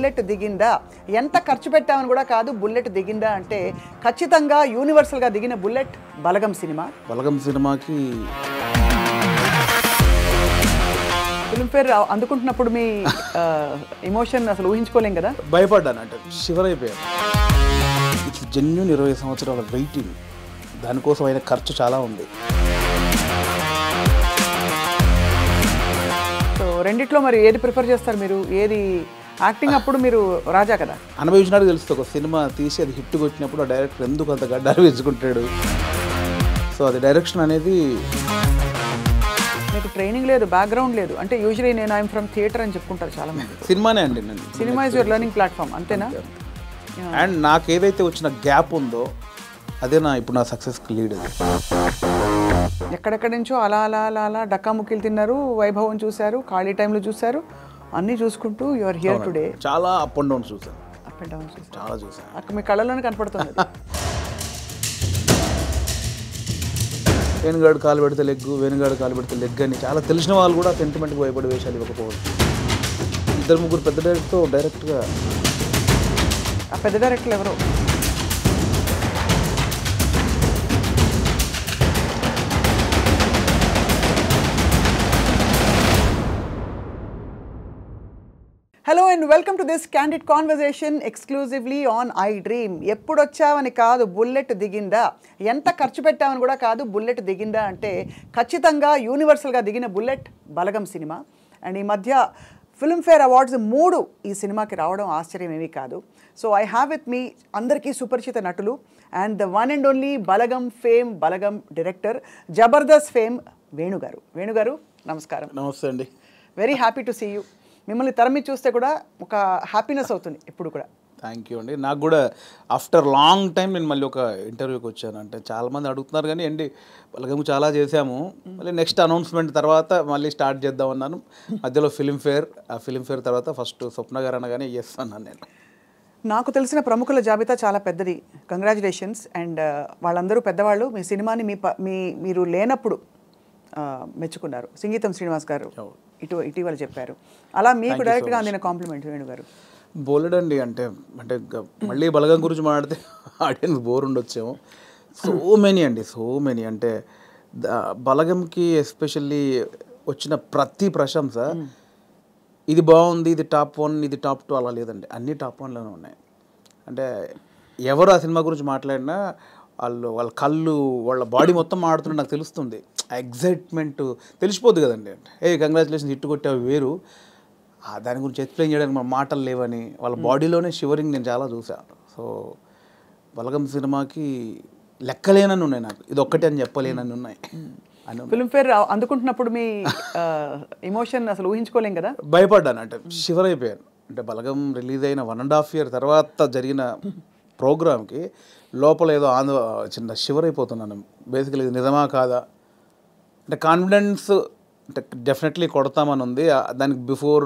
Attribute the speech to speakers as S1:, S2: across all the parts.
S1: Bullet దిగిందా, ఎంత ఖర్చు పెట్టామని కూడా కాదు, బుల్లెట్ దిగిందా అంటే ఖచ్చితంగా యూనివర్సల్గా దిగిన బుల్లెట్ బలగం సినిమా.
S2: బలగం సినిమాకి
S1: ఫిల్మ్ఫేర్ అందుకుంటున్నప్పుడు మీ ఎమోషన్ అసలు ఊహించుకోలేం కదా.
S2: భయపడ్డాను, అంటే షివర్ అయిపోయాను. ఇట్స్ జెన్యూన్ 20 సంవత్సరాల వెయిటింగ్, దానికోసం అయిన ఖర్చు చాలా ఉంది.
S1: సో రెండిట్లో మరి ఏది ప్రిఫర్ చేస్తారు మీరు? ఏది యాక్టింగ్ అప్పుడు మీరు రాజా కదా,
S2: అనుభవించినట్టు తెలుస్తుంది. ఒక సినిమా తీసి అది హిట్గా వచ్చినప్పుడు ఆ డైరెక్టర్ ఎందుకు అంత గడ్డాలు వేసుకుంటాడు. సో అది డైరెక్షన్ అనేది
S1: మీకు ట్రైనింగ్ లేదు, బ్యాక్గ్రౌండ్ లేదు అంటే యూజువలీ నేను ఐఎమ్ ఫ్రమ్ థియేటర్ అని చెప్పుకుంటారు చాలా మంది.
S2: సినిమానే అండి, నేను
S1: cinema is your learning platform, అంతేనా?
S2: అండ్ నాకు ఏదైతే వచ్చిన గ్యాప్ ఉందో అదే ఇప్పుడు నా సక్సెస్కి లీడ్.
S1: ఎక్కడెక్కడి నుంచో అలా అలా అలా అలా డక్కాముక్కీలు తిన్నారు, వైభవం చూశారు, ఖాళీ టైంలో చూశారు, అన్నీ చూసుకుంటూ యువర్ హియర్ టుడే.
S2: చాలా అప్ అండ్ డౌన్ చూసాను,
S1: అప్ అండ్ డౌన్ చూసారు,
S2: చాలా చూసాను.
S1: అక్కడ మీ కళ్ళలోనే కనపడుతుంది.
S2: వేణుగాడు కాలు పెడితే లెగ్గు, వేణుగాడు కాలు పెడితే లెగ్ అని చాలా తెలిసిన వాళ్ళు కూడా సెంటిమెంట్కి భయపడి వేషాలు ఇవ్వకపోవచ్చు. 2-3 పెద్ద డైరెక్ట్గా.
S1: ఆ పెద్ద డైరెక్టర్లు ఎవరో? Hello and welcome to this candid conversation exclusively on iDream. ఎప్పుడొచ్చావని కాదు, బుల్లెట్ దిగిందా, ఎంత ఖర్చు పెట్టామని కూడా కాదు, బుల్లెట్ దిగిందా అంటే ఖచ్చితంగా యూనివర్సల్గా దిగిన బుల్లెట్ బలగం సినిమా. అండ్ ఈ మధ్య ఫిల్మ్ఫేర్ అవార్డ్స్ 3 ఈ సినిమాకి రావడం ఆశ్చర్యం ఏమీ కాదు. సో ఐ హ్యావ్ విత్ మీ అందరికీ సుపరిచిత నటులు and the one and only Balagam fame, Balagam director, Jabardasth fame వేణుగారు. వేణుగారు నమస్కారం.
S2: నమస్తే అండి.
S1: Very happy to see you. మిమ్మల్ని తరమి చూస్తే కూడా ఒక హ్యాపీనెస్ అవుతుంది ఇప్పుడు కూడా.
S2: థ్యాంక్ యూ అండి. నాకు కూడా ఆఫ్టర్ లాంగ్ టైం నేను మళ్ళీ ఒక ఇంటర్వ్యూకి వచ్చాను. అంటే చాలామంది అడుగుతున్నారు కానీ అండి బలగం చాలా చేసాము, మళ్ళీ నెక్స్ట్ అనౌన్స్మెంట్ తర్వాత మళ్ళీ స్టార్ట్ చేద్దాం అన్నాను. మధ్యలో ఫిల్మ్ఫేర్, ఆ ఫిల్మ్ఫేర్ తర్వాత ఫస్ట్ స్వప్న గారు అనగానే ఎస్ అన్నాను నేను.
S1: నాకు తెలిసిన ప్రముఖుల జాబితా చాలా పెద్దది, కంగ్రాచులేషన్స్. అండ్ వాళ్ళందరూ పెద్దవాళ్ళు. మీ సినిమాని మీరు లేనప్పుడు మెచ్చుకున్నారు. సంగీతం శ్రీనివాస్ గారు ఇటీవల చెప్పారు. అలా మీకు డైరెక్ట్గా అందిన కాంప్లిమెంట్ వేణుగారు?
S2: బోలెడండి. అంటే మళ్ళీ బలగం గురించి మాట్లాడితే ఆడియన్స్ బోర్ ఉండొచ్చేమో. సో మెనీ అండి, సో మెనీ. అంటే బలగంకి ఎస్పెషల్లీ వచ్చిన ప్రతి ప్రశంస ఇది బాగుంది, ఇది టాప్ 1, ఇది టాప్ 2 అలా లేదండి, అన్నీ టాప్ 1లోనే ఉన్నాయి. అంటే ఎవరు ఆ సినిమా గురించి మాట్లాడినా వాళ్ళ కళ్ళు, వాళ్ళ బాడీ మొత్తం మాడుతుంటే నాకు తెలుస్తుంది. ఆ ఎగ్జైట్మెంట్ తెలిసిపోద్ది కదండి. అంటే కంగ్రాచులేషన్స్ హిట్ కొట్టావు వేరు, దాని గురించి ఎక్స్ప్లెయిన్ చేయడానికి మన మాటలు లేవని వాళ్ళ బాడీలోనే షివరింగ్ నేను చాలా చూసాను. సో బలగం సినిమాకి లెక్కలేనని ఉన్నాయి, నాకు ఇది ఒక్కటే అని చెప్పలేనని ఉన్నాయి.
S1: ఫిల్మ్ఫేర్ అందుకుంటున్నప్పుడు మీ ఎమోషన్ అసలు ఊహించుకోలేం కదా.
S2: భయపడ్డాను, అంటే షివర్ అయిపోయాను. అంటే బలగం రిలీజ్ అయిన 1.5 year తర్వాత జరిగిన ప్రోగ్రామ్కి లోపల ఏదో చిన్న షివర్ అయిపోతున్నాను. బేసికలీ ఇది నిజమా కాదా అంటే కాన్ఫిడెన్స్ అంటే డెఫినెట్లీ కొడతామని ఉంది. దానికి బిఫోర్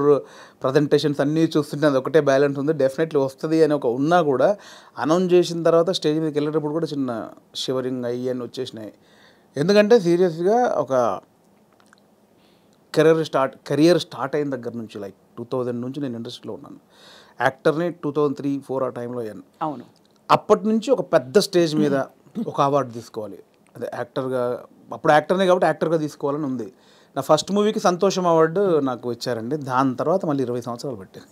S2: ప్రజెంటేషన్స్ అన్నీ చూస్తుంటే అది ఒకటే బ్యాలెన్స్ ఉంది, డెఫినెట్లీ వస్తుంది అని ఒక ఉన్నా కూడా అనౌన్స్ చేసిన తర్వాత స్టేజ్ మీదకి వెళ్ళేటప్పుడు కూడా చిన్న షివరింగ్ అయ్యి వచ్చేసినాయి. ఎందుకంటే సీరియస్గా ఒక కెరియర్ స్టార్ట్ అయిన దగ్గర నుంచి లైక్ 2000 నుంచి నేను ఇండస్ట్రీలో ఉన్నాను. యాక్టర్ని 2003-4 ఆ టైంలో అయ్యాను.
S1: అవును.
S2: అప్పటి నుంచి ఒక పెద్ద స్టేజ్ మీద ఒక అవార్డు తీసుకోవాలి, అదే యాక్టర్గా, అప్పుడు యాక్టర్నే కాబట్టి యాక్టర్గా తీసుకోవాలని ఉంది. నా ఫస్ట్ మూవీకి సంతోషం అవార్డు నాకు ఇచ్చారండి. దాని తర్వాత మళ్ళీ 20 సంవత్సరాలు పట్టింది.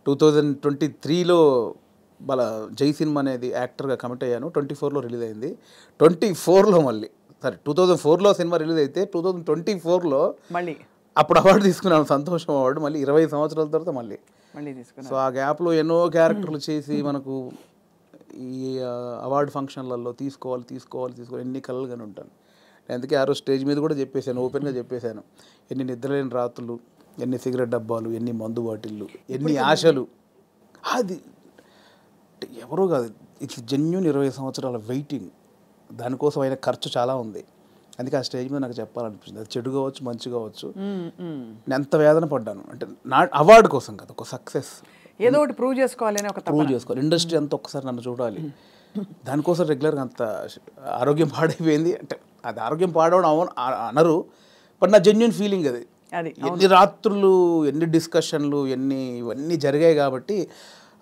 S2: 2023లో జై సినిమా అనేది యాక్టర్గా కమిట్ అయ్యాను. 24లో రిలీజ్ అయింది. 24లో మళ్ళీ 2004లో సినిమా రిలీజ్ అయితే 2024లో
S1: మళ్ళీ
S2: అప్పుడు అవార్డు తీసుకున్నాను, సంతోషం అవార్డు. మళ్ళీ 20 సంవత్సరాల తర్వాత మళ్ళీ
S1: తీసుకున్నాను.
S2: సో ఆ గ్యాప్లో ఎన్నో క్యారెక్టర్లు చేసి మనకు ఈ అవార్డు ఫంక్షన్లలో తీసుకోవాలి ఎన్ని కలలుగానే ఉంటాను. అందుకే ఆ రోజు స్టేజ్ మీద కూడా చెప్పేశాను, ఓపెన్గా చెప్పేశాను, ఎన్ని నిద్రలేని రాత్రులు, ఎన్ని సిగరెట్ డబ్బాలు, ఎన్ని మందు బాటిళ్ళు, ఎన్ని ఆశలు. అది ఎవరో కాదు, ఇట్స్ జెన్యూన్ 20 సంవత్సరాల వెయిటింగ్, దానికోసం అయిన ఖర్చు చాలా ఉంది. అందుకే ఆ స్టేజ్ మీద నాకు చెప్పాలనిపించింది. అది చెడు కావచ్చు, మంచి కావచ్చు, నేను ఎంత వేదన పడ్డాను అంటే నా అవార్డు కోసం కదా, ఒక సక్సెస్
S1: ఏదో ఒకటి ప్రూవ్ చేసుకోవాలి,
S2: ఇండస్ట్రీ అంతా ఒక్కసారి నన్ను చూడాలి. దానికోసం రెగ్యులర్గా అంత ఆరోగ్యం పాడైపోయింది. అంటే అది ఆరోగ్యం పాడవడం అనరు, బట్ నా జెన్యూన్ ఫీలింగ్ అది.
S1: అది
S2: ఎన్ని రాత్రులు, ఎన్ని డిస్కషన్లు, ఇవన్నీ జరిగాయి కాబట్టి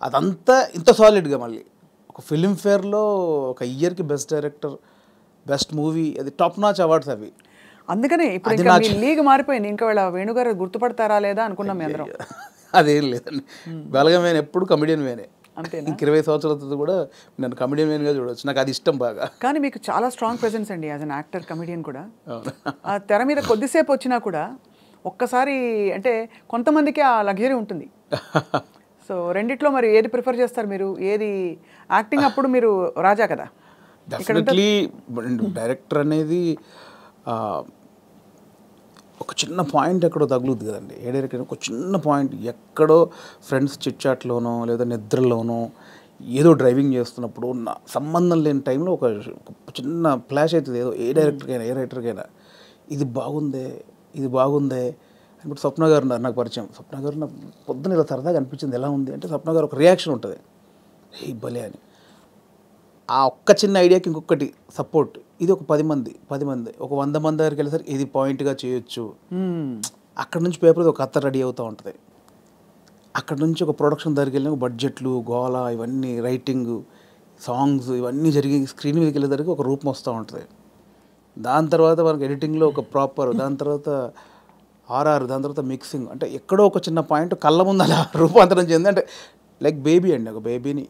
S2: అదంతా ఇంత సాలిడ్గా మళ్ళీ ఒక ఫిలింఫేర్లో ఒక ఇయర్కి బెస్ట్ డైరెక్టర్, బెస్ట్ మూవీ, అది టాప్ నాచ్ అవార్డ్స్ అవి.
S1: అందుకనే ఇప్పుడు ఇంకా మీ లీగ్ మారిపోయింది. ఇంకా వీళ్ళ వేణుగారు గుర్తుపడతారా లేదా అనుకున్నాం మీ అందరం.
S2: అదేం లేదండి, బలగం వేనే ఎప్పుడు కమెడియన్ వేనే.
S1: అంతేనా?
S2: ఇంక 20 సంవత్సరాలతో కూడా నన్ను కమెడియన్ వేన్గా చూడవచ్చు, నాకు అది ఇష్టం బాగా.
S1: కానీ మీకు చాలా స్ట్రాంగ్ ప్రెజెన్స్ అండి యాజ్ అన్ యాక్టర్, కమెడియన్ కూడా. ఆ తెర మీద కొద్దిసేపు వచ్చినా కూడా ఒక్కసారి అంటే కొంతమందికి ఆ లగ్జరీ ఉంటుంది. సో రెండిట్లో మరి ఏది ప్రిఫర్ చేస్తారు మీరు? ఏది యాక్టింగ్ అప్పుడు మీరు రాజా కదా.
S2: డెఫినెట్లీ డైరెక్టర్ అనేది ఒక చిన్న పాయింట్ ఎక్కడో తగులుద్ది కదండి. ఏ డైరెక్టర్ ఒక చిన్న పాయింట్ ఎక్కడో ఫ్రెండ్స్ చిట్చాట్లోనో లేదా నిద్రలోనో ఏదో డ్రైవింగ్ చేస్తున్నప్పుడు సంబంధం లేని టైంలో ఒక చిన్న ఫ్లాష్ అవుతుంది ఏదో, ఏ రైటర్కైనా ఇది బాగుందే అని. ఇప్పుడు స్వప్న గారు ఉన్నారు నాకు పరిచయం. స్వప్న గారు నాకు పొద్దున ఇలా సరదాగా అనిపించింది, ఎలా ఉంది అంటే స్వప్న గారు ఒక రియాక్షన్ ఉంటుంది, ఏ భలే అని. ఆ ఒక్క చిన్న ఐడియాకి ఇంకొకటి సపోర్ట్. ఇది ఒక 10 మంది ఒక 100 మంది దగ్గరికి వెళ్ళేసరికి ఇది పాయింట్గా చేయొచ్చు. అక్కడ నుంచి పేపర్ ఒక కథ రెడీ అవుతూ ఉంటుంది. అక్కడ నుంచి ఒక ప్రొడక్షన్ దగ్గరికి వెళ్ళిన బడ్జెట్లు, గోల, ఇవన్నీ రైటింగ్, సాంగ్స్ ఇవన్నీ జరిగి స్క్రీన్ మీదకి వెళ్ళేసరికి ఒక రూపం వస్తూ ఉంటుంది. దాని తర్వాత మనకి ఎడిటింగ్లో ఒక ప్రాపర్, దాని తర్వాత ఆర్ఆర్, దాని తర్వాత మిక్సింగ్, అంటే ఎక్కడో ఒక చిన్న పాయింట్ కళ్ళ ముందు అలా రూపాంతరం చెంది. అంటే లైక్ బేబీ అండి, ఒక బేబీని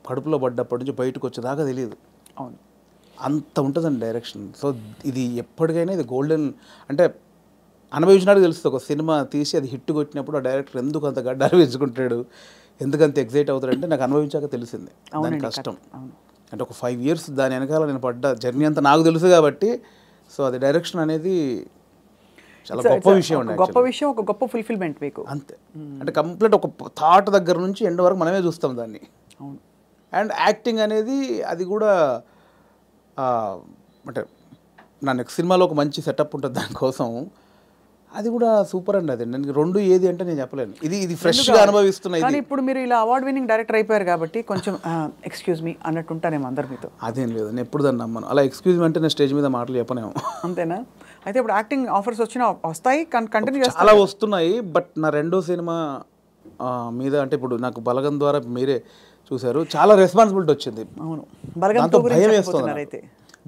S2: కడుపులో పడ్డప్పటి నుంచి బయటకు వచ్చేదాకా తెలియదు.
S1: అవును,
S2: అంత ఉంటుందండి డైరెక్షన్. సో ఇది ఎప్పటికైనా ఇది గోల్డెన్. అంటే అనుభవించినాడు తెలుస్తుంది. ఒక సినిమా తీసి అది హిట్ కొట్టినప్పుడు ఆ డైరెక్టర్ ఎందుకు అంత గడ్డాలు వేసుకుంటాడు, ఎందుకంత ఎగ్జైట్ అవుతాడంటే నాకు అనుభవించాక తెలిసింది దాని కష్టం. అంటే ఒక 5 years దాని వెనకాల నేను పడ్డ జర్నీ అంతా నాకు తెలుసు కాబట్టి. సో అది డైరెక్షన్ అనేది చాలా గొప్ప విషయం అండి.
S1: గొప్ప విషయం, ఒక గొప్ప ఫుల్ఫిల్మెంట్ మీకు.
S2: అంతే, అంటే కంప్లీట్ ఒక థాట్ దగ్గర నుంచి ఎండ్ వరకు మనమే చూస్తాం దాన్ని.
S1: అవును.
S2: అండ్ యాక్టింగ్ అనేది అది కూడా అంటే నా నెక్స్ట్ సినిమాలో ఒక మంచి సెటప్ ఉంటుంది దానికోసం. అది కూడా సూపర్ అండి. అది నేను రెండు ఏది అంటే నేను చెప్పలేను. ఇది ఫ్రెష్గా అనుభవిస్తున్నా.
S1: కానీ ఇప్పుడు మీరు ఇలా అవార్డ్ విన్నింగ్ డైరెక్టర్ అయిపోయారు కాబట్టి కొంచెం ఎక్స్క్యూజ్ మీ అన్నట్టు ఉంటారేమో అందరు మీతో.
S2: అదేం లేదు, నేను ఎప్పుడు దాన్ని నమ్మను. అలా ఎక్స్క్యూజ్ మీ అంటే నేను స్టేజ్ మీద మాటలు చెప్పనేమో.
S1: అంతేనా? అయితే ఇప్పుడు యాక్టింగ్ ఆఫర్స్ వచ్చినా వస్తాయి, కంటిన్యూ చేస్తాయి?
S2: చాలా వస్తున్నాయి. బట్ నా రెండో సినిమా మీద అంటే ఇప్పుడు నాకు బలగం ద్వారా మీరే చూశారు, చాలా రెస్పాన్సిబిలిటీ వచ్చింది.
S1: అవును,
S2: దాంతో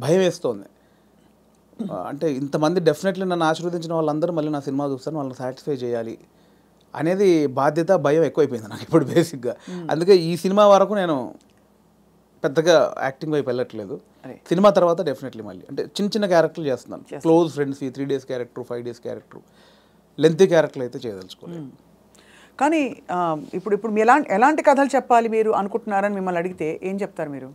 S2: భయం వేస్తోంది. అంటే ఇంతమంది డెఫినెట్లీ నన్ను ఆశీర్వదించిన వాళ్ళందరూ మళ్ళీ నా సినిమా చూస్తాను, వాళ్ళని సాటిస్ఫై చేయాలి అనేది బాధ్యత, భయం ఎక్కువైపోయింది నాకు ఇప్పుడు బేసిక్గా. అందుకే ఈ సినిమా వరకు నేను పెద్దగా యాక్టింగ్ వైపు వెళ్ళట్లేదు. సినిమా తర్వాత డెఫినెట్లీ మళ్ళీ అంటే చిన్న చిన్న క్యారెక్టర్లు చేస్తున్నాను. Close friends, 3 days character, 5 days character, lengthy క్యారెక్టర్లు అయితే చేయదలుచుకోలేదు.
S1: కానీ ఇప్పుడు మీ ఎలాంటి కథలు చెప్పాలి మీరు అనుకుంటున్నారని మిమ్మల్ని అడిగితే ఏం చెప్తారు మీరు?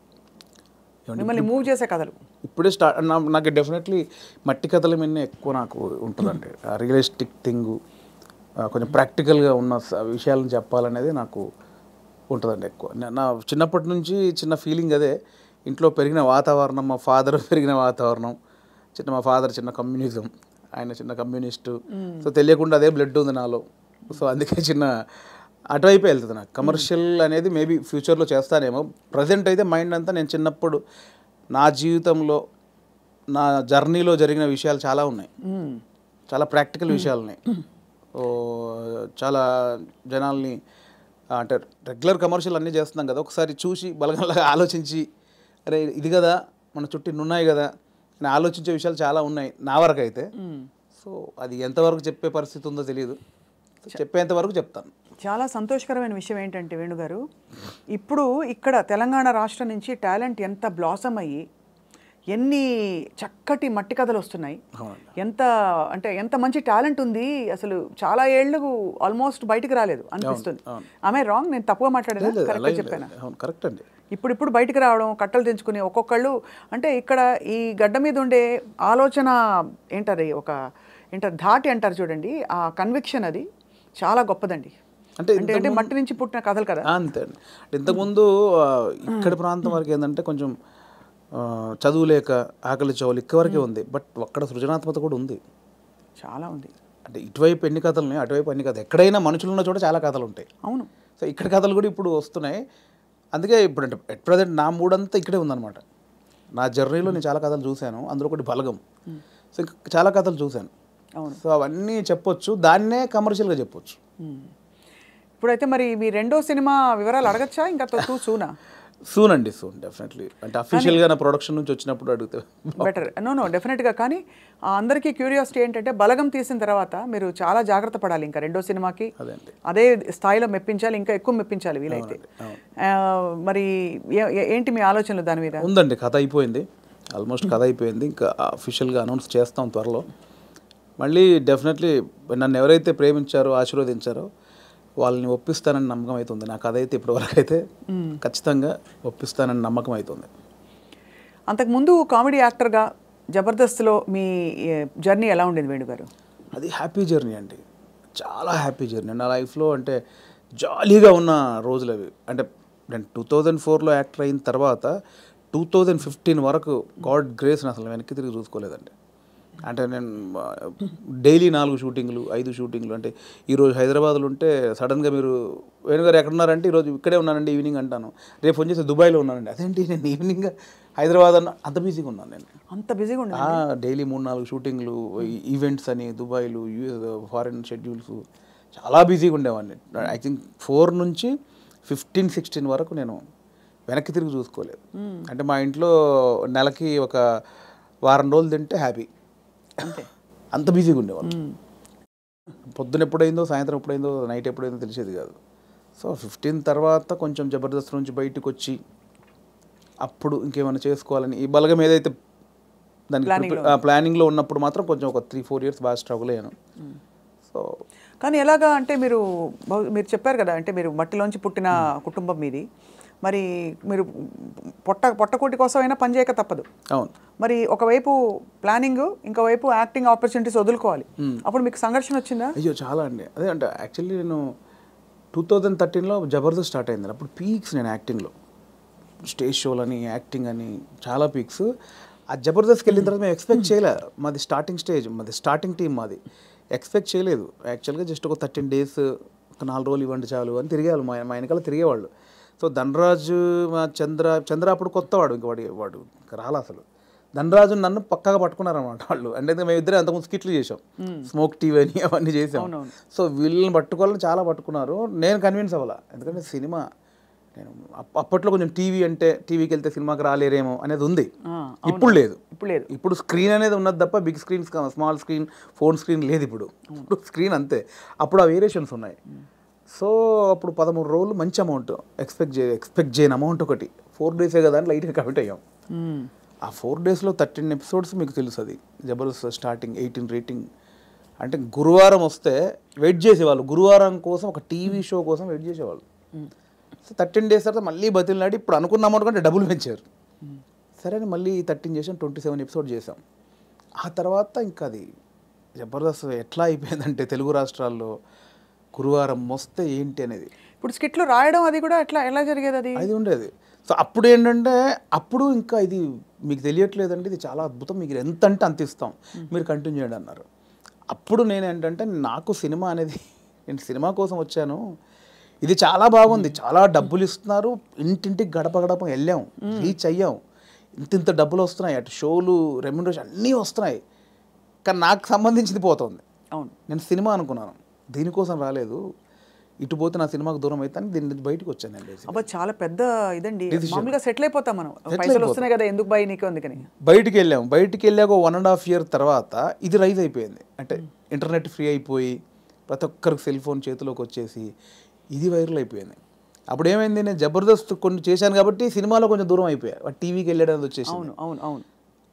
S1: మిమ్మల్ని మూవ్ చేసే కథలు
S2: ఇప్పుడే స్టార్ట్. నాకు డెఫినెట్లీ మట్టి కథల మీద ఎక్కువ నాకు ఉంటుందండి. రియలిస్టిక్ థింగ్, కొంచెం ప్రాక్టికల్గా ఉన్న విషయాలను చెప్పాలనేది నాకు ఉంటుందండి ఎక్కువ. నా చిన్నప్పటి నుంచి చిన్న ఫీలింగ్ అదే. ఇంట్లో పెరిగిన వాతావరణం, మా ఫాదర్ పెరిగిన వాతావరణం, మా ఫాదర్ చిన్న కమ్యూనిజం, ఆయన చిన్న కమ్యూనిస్టు. సో తెలియకుండా అదే బ్లడ్ ఉంది నాలో. సో అందుకే చిన్న అటువైపే వెళ్తుంది నాకు. కమర్షియల్ అనేది మేబీ ఫ్యూచర్లో చేస్తానేమో. ప్రజెంట్ అయితే మైండ్ అంతా నేను చిన్నప్పుడు నా జీవితంలో, నా జర్నీలో జరిగిన విషయాలు చాలా ఉన్నాయి, చాలా ప్రాక్టికల్ విషయాలు ఉన్నాయి. చాలా జనాల్ని అంటే రెగ్యులర్ కమర్షియల్ అన్నీ చేస్తున్నాం కదా, ఒకసారి చూసి బలగంలాగా ఆలోచించి అరే ఇది కదా మన చుట్టూ ఉన్నాయి కదా అని ఆలోచించే విషయాలు చాలా ఉన్నాయి నా వరకు అయితే. సో అది ఎంతవరకు చెప్పే పరిస్థితి ఉందో తెలియదు, చెప్పేంత వరకు చెప్తాను.
S1: చాలా సంతోషకరమైన విషయం ఏంటంటే వేణుగారు, ఇప్పుడు ఇక్కడ తెలంగాణ రాష్ట్రం నుంచి టాలెంట్ ఎంత బ్లాసమ్ అయ్యి ఎన్ని చక్కటి మట్టి కథలు వస్తున్నాయి, ఎంత మంచి టాలెంట్ ఉంది. అసలు చాలా ఏళ్ళు ఆల్మోస్ట్ బయటికి రాలేదు అనిపిస్తుంది. ఆమె రాంగ్? నేను తప్పుగా మాట్లాడాను, కరెక్ట్గా చెప్పాను?
S2: కరెక్ట్ అండి.
S1: ఇప్పుడు బయటికి రావడం, కట్టలు తెంచుకుని ఒక్కొక్కళ్ళు అంటే ఇక్కడ ఈ గడ్డ మీద ఉండే ఆలోచన ఏంటది, ధాటి అంటారు చూడండి, ఆ కన్విక్షన్ అది చాలా గొప్పదండి. అంటే మట్టి నుంచి పుట్టిన కథలు కదా.
S2: అంతే అండి. ఇంతకుముందు ఇక్కడ ప్రాంతం వరకు ఏంటంటే కొంచెం చదువు లేక ఆకలి చౌలు ఇక్కవరకే ఉంది. బట్ అక్కడ సృజనాత్మకత కూడా ఉంది, చాలా ఉంది. అంటే ఇటువైపు ఎన్ని కథలు ఉన్నాయి, అటువైపు ఎన్ని కథలు. ఎక్కడైనా మనుషులు ఉన్న చోట చాలా కథలు ఉంటాయి. అవును. సో ఇక్కడ కథలు కూడా ఇప్పుడు వస్తున్నాయి. అందుకే ఇప్పుడు అంటే ఎట్ ప్రజెంట్ నా మూడంతా ఇక్కడే ఉందన్నమాట. నా జర్నీలో నేను చాలా కథలు చూశాను, అందులో ఒకటి బలగం. సో ఇంకా చాలా కథలు చూశాను. సో అవన్నీ చెప్పొచ్చు, దాన్నే కమర్షియల్గా చెప్పొచ్చు.
S1: ఇప్పుడైతే మరి మీ రెండో సినిమా వివరాలు అడగచ్చా ఇంకా సూనా?
S2: సూన్ అండి, సూన్ డెఫినెట్లీ. అంటే అఫీషియల్గా నా ప్రొడక్షన్ నుంచి వచ్చినప్పుడు అడిగితే
S1: బెటర్. నో డెఫినెట్గా. కానీ అందరికీ క్యూరియాసిటీ ఏంటంటే బలగం తీసిన తర్వాత మీరు చాలా జాగ్రత్త పడాలి ఇంకా రెండో సినిమాకి అదే స్థాయిలో మెప్పించాలి, ఇంకా ఎక్కువ మెప్పించాలి వీలైతే. మరి ఏంటి మీ ఆలోచనలు దాని మీద?
S2: ఉందండి, కథ అయిపోయింది, ఆల్మోస్ట్ కథ అయిపోయింది. ఇంకా అఫీషియల్గా అనౌన్స్ చేస్తాం త్వరలో. మళ్ళీ డెఫినెట్లీ నన్ను ఎవరైతే ప్రేమించారో ఆశీర్వదించారో వాళ్ళని ఒప్పిస్తానని నమ్మకం అవుతుంది. నా కథ అయితే ఇప్పటివరకు అయితే ఖచ్చితంగా ఒప్పిస్తానని నమ్మకం అవుతుంది.
S1: అంతకుముందు కామెడీ యాక్టర్గా జబర్దస్త్లో మీ జర్నీ ఎలా ఉండేది వేణు గారు?
S2: అది హ్యాపీ జర్నీ అండి, చాలా హ్యాపీ జర్నీ నా లైఫ్లో. అంటే జాలీగా ఉన్న రోజులు అవి. అంటే నేను 2004లో యాక్టర్ అయిన తర్వాత 2015 వరకు గాడ్ గ్రేస్ని అసలు వెనక్కి తిరిగి చూసుకోలేదండి. అంటే నేను డైలీ 4 షూటింగ్లు 5 షూటింగ్లు. అంటే ఈరోజు హైదరాబాద్లో ఉంటే సడన్గా మీరు వేణుగారు ఎక్కడున్నారంటే ఈరోజు ఇక్కడే ఉన్నానండి ఈవినింగ్ అంటాను. రేపు ఫోన్ చేస్తే దుబాయ్లో ఉన్నానండి. అదేంటి నేను ఈవినింగ్ హైదరాబాద్ అన్న అంత బిజీగా ఉన్నాను నేను.
S1: అంత బిజీగా ఉన్నా
S2: డైలీ 3-4 షూటింగ్లు, ఈవెంట్స్ అని దుబాయ్లు, ఫారిన్ షెడ్యూల్స్, చాలా బిజీగా ఉండేవాడిని. ఐ థింక్ 4 నుంచి 15-16 వరకు నేను వెనక్కి తిరిగి చూసుకోలేదు. అంటే మా ఇంట్లో నెలకి ఒక వారం రోజులు తింటే హ్యాపీ, అంత బిజీగా ఉండేవాళ్ళు. పొద్దున ఎప్పుడైందో, సాయంత్రం ఎప్పుడైందో, నైట్ ఎప్పుడైందో తెలిసేది కాదు. సో 15 తర్వాత కొంచెం జబర్దస్త్ నుంచి బయటకు వచ్చి అప్పుడు ఇంకేమైనా చేసుకోవాలని ఈ బలగం ఏదైతే దానికి ప్లానింగ్లో ఉన్నప్పుడు మాత్రం కొంచెం ఒక 3-4 ఇయర్స్ బాగా స్ట్రగుల్ అయ్యాను. సో
S1: కానీ ఎలాగా అంటే మీరు చెప్పారు కదా, అంటే మీరు మట్టిలోంచి పుట్టిన కుటుంబం మీది. మరి మీరు పొట్టకోటి కోసం అయినా పనిచేయక తప్పదు.
S2: అవును.
S1: మరి ఒకవైపు ప్లానింగ్, ఇంకోవైపు యాక్టింగ్ ఆపర్చునిటీస్ వదులుకోవాలి. అప్పుడు మీకు సంఘర్షణ వచ్చిందా?
S2: అయ్యో చాలా అండి. అదే అంటే యాక్చువల్లీ నేను 2013లో జబర్దస్త్ స్టార్ట్ అయింది. అప్పుడు పీక్స్ నేను యాక్టింగ్లో, స్టేజ్ షోలని, యాక్టింగ్ అని చాలా పీక్స్. ఆ జబర్దస్త్కి వెళ్ళిన తర్వాత మేము ఎక్స్పెక్ట్ చేయలే. మాది స్టార్టింగ్ స్టేజ్, మాది స్టార్టింగ్ టీం, మాది ఎక్స్పెక్ట్ చేయలేదు. యాక్చువల్గా జస్ట్ ఒక 13 days, ఒక 4 రోజులు ఇవ్వండి చాలు అని తిరిగేవాళ్ళు, మా వెనకాల తిరిగేవాళ్ళు. సో ధనరాజు, మా చంద్ర అప్పుడు కొత్తవాడు, ఇంక వాడు రాలా అసలు. ధనరాజు నన్ను పక్కగా పట్టుకున్నారన్నమాట వాళ్ళు. అంటే మేము ఇద్దరే అంతకుముందు స్కిట్లు చేసాం, స్మోక్ టీవీ అని అవన్నీ చేసాం. సో వీళ్ళని పట్టుకోవాలని చాలా పట్టుకున్నారు. నేను కన్విన్స్ అవ్వాల, ఎందుకంటే సినిమా నేను అప్పట్లో కొంచెం టీవీ అంటే టీవీకి వెళ్తే సినిమాకి రాలేరేమో అనేది ఉంది. ఇప్పుడు లేదు. ఇప్పుడు స్క్రీన్ అనేది ఉన్నది తప్ప big screen, small screen, phone screen లేదు. ఇప్పుడు స్క్రీన్ అంతే. అప్పుడు ఆ వేరియేషన్స్ ఉన్నాయి. సో అప్పుడు 13 రోజులు మంచి అమౌంట్ ఎక్స్పెక్ట్ చేయని అమౌంట్ ఒకటి. 4 days కదా అని లైట్గా కమిట్ అయ్యాం. ఆ 4 daysలో 13 episodes మీకు తెలుసు. అది జబర్దస్త్ స్టార్టింగ్ 18 రేటింగ్. అంటే గురువారం వస్తే వెయిట్ చేసేవాళ్ళు, గురువారం కోసం ఒక టీవీ షో కోసం వెయిట్ చేసేవాళ్ళు. సో 13 days తర్వాత మళ్ళీ బతిలాడి ఇప్పుడు అనుకున్న అమౌంట్ కంటే డబ్బులు పెంచారు. సరే అని మళ్ళీ 13 చేసాం, 27 episodes చేసాం. ఆ తర్వాత ఇంకా అది జబర్దస్త్ ఎట్లా అయిపోయిందంటే తెలుగు రాష్ట్రాల్లో గురువారం వస్తే ఏంటి అనేది.
S1: ఇప్పుడు స్కిట్లు రాయడం అది కూడా ఎలా జరిగేది?
S2: అది ఉండేది. సో అప్పుడు ఏంటంటే అప్పుడు ఇంకా ఇది మీకు తెలియట్లేదండి, ఇది చాలా అద్భుతం, మీకు ఎంత అంటే అంత ఇస్తాం, మీరు కంటిన్యూ చేయండి అన్నారు. అప్పుడు నేను ఏంటంటే నాకు సినిమా అనేది, నేను సినిమా కోసం వచ్చాను, ఇది చాలా బాగుంది, చాలా డబ్బులు ఇస్తున్నారు, ఇంటింటికి గడప గడప వెళ్ళాం, రీచ్ అయ్యాం, ఇంత డబ్బులు వస్తున్నాయి, అటు షోలు, రెమ్యునరేషన్ అన్నీ వస్తున్నాయి, కానీ నాకు సంబంధించింది పోతుంది.
S1: అవును,
S2: నేను సినిమా అనుకున్నాను, దీనికోసం రాలేదు, ఇటు పోతే నా సినిమాకు దూరం అవుతాను, దీని నుంచి బయటకు వచ్చాను నేను.
S1: అబ్బా చాలా పెద్ద ఇదండి, మామూలుగా సెటిల్ అయిపోతాం మనం, పైసలు వస్తున్నాయి కదా ఎందుకు బై నీకు అందుకని
S2: బయటికి వెళ్ళాము. బయటికి వెళ్ళాక 1.5 year తర్వాత ఇది రైజ్ అయిపోయింది. అంటే ఇంటర్నెట్ ఫ్రీ అయిపోయి ప్రతి ఒక్కరికి సెల్ ఫోన్ చేతిలోకి వచ్చేసి ఇది వైరల్ అయిపోయింది. అప్పుడు ఏమైంది, నేను జబర్దస్త్ కొన్ని చేశాను కాబట్టి సినిమాలో కొంచెం దూరం అయిపోయా, టీవీకి వెళ్ళడం వచ్చేసి.
S1: అవును అవును అవును,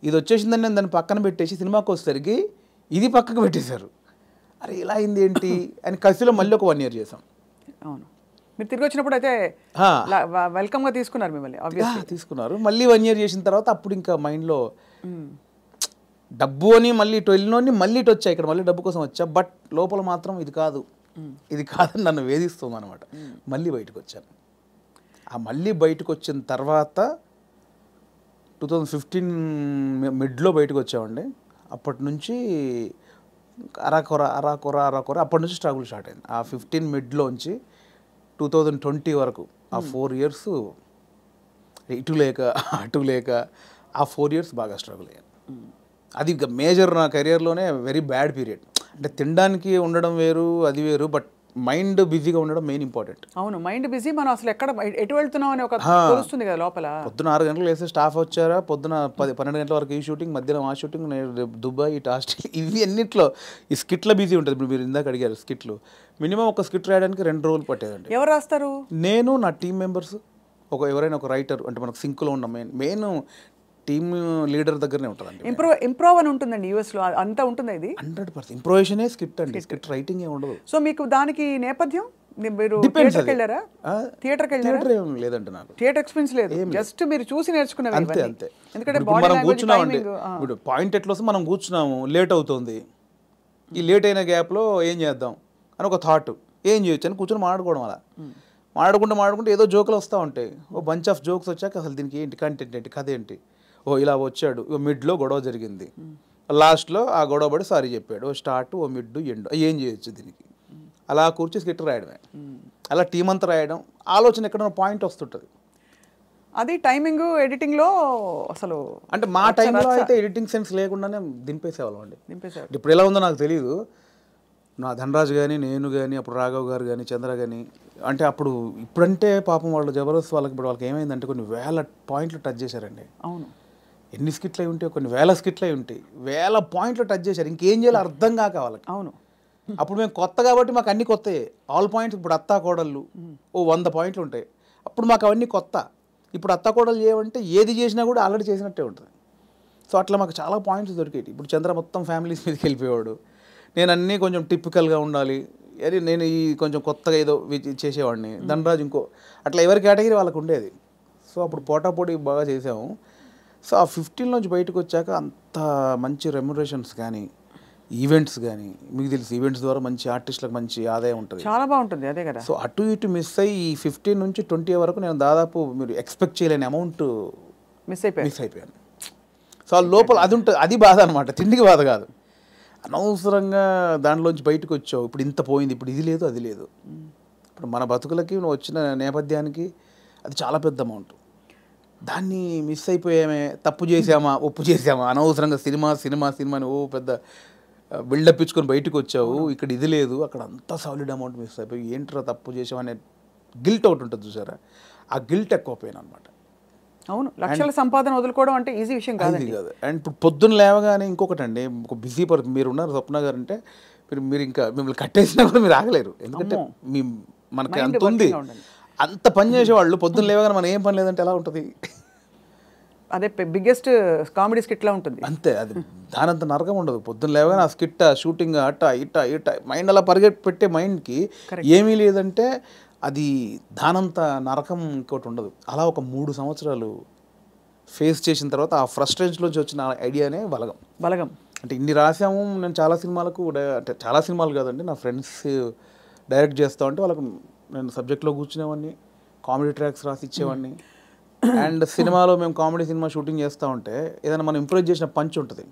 S2: ఇది వచ్చేసిందని నేను దాన్ని పక్కన పెట్టేసి సినిమాకి వచ్చేసరికి ఇది పక్కకు పెట్టేశారు. అరే ఇలా అయింది ఏంటి అని కసిలో మళ్ళీ ఒక 1 year చేసాం.
S1: అవును, మీరు తిరిగి వచ్చినప్పుడు అయితే వెల్కమ్గా తీసుకున్నారు మిమ్మల్ని,
S2: తీసుకున్నారు. మళ్ళీ 1 year చేసిన తర్వాత అప్పుడు ఇంకా మైండ్లో డబ్బు అని మళ్ళీ ఇటు వెళ్ళినోని మళ్ళీ ఇటు వచ్చా, ఇక్కడ మళ్ళీ డబ్బు కోసం వచ్చా, బట్ లోపల మాత్రం ఇది కాదని నన్ను వేధిస్తాం అనమాట. మళ్ళీ బయటకు వచ్చాను. ఆ మళ్ళీ బయటకు వచ్చిన తర్వాత 2015 మిడ్లో బయటకు వచ్చామండి. అప్పటి నుంచి అరాకొర అప్పటి నుంచి స్ట్రగుల్ స్టార్ట్ అయింది. ఆ 15 మిడ్లోంచి 2020 వరకు ఆ 4 years ఇటు లేక అటు లేక ఆ 4 years బాగా స్ట్రగుల్ అయ్యాను. అది మేజర్ నా కెరియర్లోనే వెరీ బ్యాడ్ పీరియడ్. అంటే తినడానికి ఉండడం వేరు, అది వేరు, బట్ మైండ్ బిజీగా ఉండడం మెయిన్ ఇంపార్టెంట్.
S1: అవును, మైండ్ బిజీ. మనం అసలు ఎటు వెళ్తున్నాం అని ఒక తెలుస్తుంది కదా లోపల.
S2: పొద్దున 6 గంటలకు లేస్తే స్టాఫ్ వచ్చారా, పొద్దున 12 గంటల వరకు ఈ షూటింగ్, మధ్యాహ్నం ఆ షూటింగ్, రేపు దుబాయ్, ఇటు ఆస్ట్రేలియా, ఇవి అన్నిట్లో ఈ స్కిట్లో బిజీ ఉంటుంది. ఇప్పుడు మీరు ఇందాక అడిగారు స్కిట్లు, మినిమం ఒక స్కిట్ రాయడానికి 2 రోజులు పట్టేదండి.
S1: ఎవరు రాస్తారు?
S2: నేను, నా టీం మెంబర్స్, ఎవరైనా ఒక రైటర్, అంటే మనకు సింక్లో ఉన్న మెయిన్ టీమ్ లీడర్ దగ్గరనే ఉంటుందండి.
S1: ఇంప్రూవ్ అని ఉంటుందండి యూఎస్లో, అంతా ఉంటుంది. ఇది
S2: 100% ఇంప్రూవేషనే స్క్రిప్ట్ అండి, స్క్రిప్ట్ రైటింగ్ ఏ ఉండదు.
S1: సో మీకు దానికి నేపథ్యం, మీరు
S2: Depends
S1: థియేటర్కి
S2: అది.
S1: వెళ్ళారా? థియేటర్కి వెళ్ళారా?
S2: థియేటర్ ఏం లేదండి నాకు.
S1: థియేటర్ ఎక్స్పీరియన్స్ లేదు, జస్ట్ మీరు చూసి నేర్చుకున్నవి
S2: అంతే
S1: ఇవన్నీ.
S2: అంతే.
S1: ఎందుకంటే
S2: ఇప్పుడు
S1: బాడీ
S2: మనం
S1: లాంగ్వేజ్,
S2: కూర్చున్నామండి,
S1: టైమింగ్.
S2: ఇప్పుడు పాయింట్ ఎట్లా వస్తే మనం కూర్చున్నాము, లేట్ అవుతుంది, ఈ లేట్ అయిన గ్యాప్లో ఏం చేద్దాం అని ఒక థాట్, ఏం చేయొచ్చు అని కూర్చొని మాట్లాడుకోవడం. అలా మాట్లాడుకుంటే ఏదో జోకులు వస్తూ ఉంటాయి. ఓ బంచ్ ఆఫ్ జోక్స్ వచ్చాక అసలు దీనికి ఏంటి కంటెంట్ ఏంటి, కథ ఏంటి, ఓ ఇలా వచ్చాడు, ఓ మిడ్లో గొడవ జరిగింది, లాస్ట్లో ఆ గొడవ పడి సారీ చెప్పాడు, ఓ స్టార్ట్, ఓ మిడ్, ఎండ్, ఏం చేయొచ్చు దీనికి, అలా కూర్చి స్కిట్ రాయడమే. అలా టీం అంతా రాయడం, ఆలోచన ఎక్కడైనా పాయింట్ వస్తుంటుంది.
S1: అది టైమింగ్ ఎడిటింగ్లో అసలు
S2: అంటే మా టైంలో అయితే ఎడిటింగ్ సెన్స్ లేకుండానే దింపేసేవాళ్ళం అండి.
S1: నింపేశారు.
S2: ఇప్పుడు ఎలా ఉందో నాకు తెలియదు. నా ధనరాజు కానీ, నేను కానీ, అప్పుడు రాఘవ్ గారు కానీ, చంద్ర కానీ, అంటే అప్పుడు ఇప్పుడంటే పాపం వాళ్ళు జబర్దస్త్ వాళ్ళకి ఇప్పుడు వాళ్ళకి ఏమైందంటే కొన్ని వేల పాయింట్లు టచ్ చేశారండి.
S1: అవును,
S2: ఎన్ని స్కిట్లు అయి ఉంటాయి, కొన్ని వేల స్కిట్లు అయి ఉంటాయి, వేల పాయింట్లు టచ్ చేశారు. ఇంకేం చేయాలో అర్థం కాక వాళ్ళకి.
S1: అవును.
S2: అప్పుడు మేము కొత్త కాబట్టి మాకు అన్ని కొత్తయే, ఆల్ పాయింట్స్. ఇప్పుడు అత్తా కోడళ్ళు ఓ 100 పాయింట్లు ఉంటాయి, అప్పుడు మాకు అవన్నీ కొత్త. ఇప్పుడు అత్తా కోడలు చేయమంటే ఏది చేసినా కూడా ఆల్రెడీ చేసినట్టే ఉంటుంది. సో అట్లా మాకు చాలా పాయింట్స్ దొరికేవి. ఇప్పుడు చంద్ర మొత్తం ఫ్యామిలీస్ మీదకి వెళ్ళిపోయేవాడు, నేను అన్నీ కొంచెం టిపికల్గా ఉండాలి అని నేను ఈ కొంచెం కొత్తగా ఏదో చేసేవాడిని. ధనరాజు ఇంకో, అట్లా ఎవరి కేటగిరీ వాళ్ళకు ఉండేది. సో అప్పుడు పోటాపోటీ బాగా చేసాము. సో ఆ 15 నుంచి బయటకు వచ్చాక అంత మంచి రెమ్యునరేషన్స్ కానీ, ఈవెంట్స్ కానీ, మీకు తెలిసి ఈవెంట్స్ ద్వారా మంచి ఆర్టిస్టులకు మంచి ఆదాయం ఉంటుంది,
S1: చాలా బాగుంటుంది. అదే కదా.
S2: సో అటు ఇటు మిస్ అయ్యి ఈ 15 నుంచి 20 వరకు నేను దాదాపు మీరు ఎక్స్పెక్ట్ చేయలేని అమౌంట్
S1: మిస్ అయిపోయాను.
S2: సో ఆ లోపల అది ఉంటుంది, అది బాధ అనమాట, తిండికి బాధ కాదు. అనవసరంగా దాంట్లోంచి బయటకు వచ్చావు, ఇప్పుడు ఇంత పోయింది, ఇప్పుడు ఇది లేదు అది లేదు. ఇప్పుడు మన బతుకులకి నువ్వు వచ్చిన నేపథ్యానికి అది చాలా పెద్ద అమౌంట్. దాన్ని మిస్ అయిపోయామే, తప్పు చేసామా, ఒప్పు చేసామా, అనవసరంగా సినిమాని ఓ పెద్ద బిల్డప్ ఇచ్చుకొని బయటకు వచ్చావు, ఇక్కడ ఇది లేదు, అక్కడ అంతా సాలిడ్ అమౌంట్ మిస్ అయిపోయి ఏంట్రా తప్పు చేసామనే గిల్ట్ ఒకటి ఉంటుంది చూసారా, ఆ గిల్ట్ ఎక్కువ పోయిన అనమాట.
S1: అవును, లక్షల సంపాదన వదులుకోవడం అంటే ఈజీ విషయం కాదు.
S2: అండ్ ఇప్పుడు పొద్దున్న లేవగానే ఇంకొకటి అండి, ఒక బిజీ పర్సన్ మీరు ఉన్నారు స్వప్న గారు అంటే, మీరు ఇంకా మిమ్మల్ని కట్టేసినా కూడా మీరు ఆగలేరు, ఎందుకంటే మనకి అంత ఉంది, అంత పని చేసేవాళ్ళు పొద్దున్న లేవగానే మనం ఏం పని లేదంటే ఎలా ఉంటుంది.
S1: అదే బిగ్గెస్ట్ కామెడీ స్కిట్లా ఉంటుంది.
S2: అంతే, అది దానంత నరకం ఉండదు. పొద్దున్న లేవగానే ఆ స్కిట్, షూటింగ్, అట్ట ఇట్ట మైండ్ అలా పెట్టే మైండ్కి ఏమీ లేదంటే అది దానంత నరకం ఇంకోటి ఉండదు. అలా ఒక 3 సంవత్సరాలు ఫేస్ చేసిన తర్వాత ఆ ఫ్రస్ట్రేషన్లోంచి వచ్చిన ఐడియానే బలగం. అంటే ఇన్ని రాసాము, నేను చాలా సినిమాలకు, అంటే చాలా సినిమాలు కాదండి, నా ఫ్రెండ్స్ డైరెక్ట్ చేస్తా ఉంటే వాళ్ళకు నేను సబ్జెక్ట్లో కూర్చునేవాడిని, కామెడీ ట్రాక్స్ రాసి ఇచ్చేవాడిని. అండ్ సినిమాలో మేము కామెడీ సినిమా షూటింగ్ చేస్తూ ఉంటే ఏదైనా మనం ఇంప్రూవ్ చేసిన పంచ్ ఉంటుంది,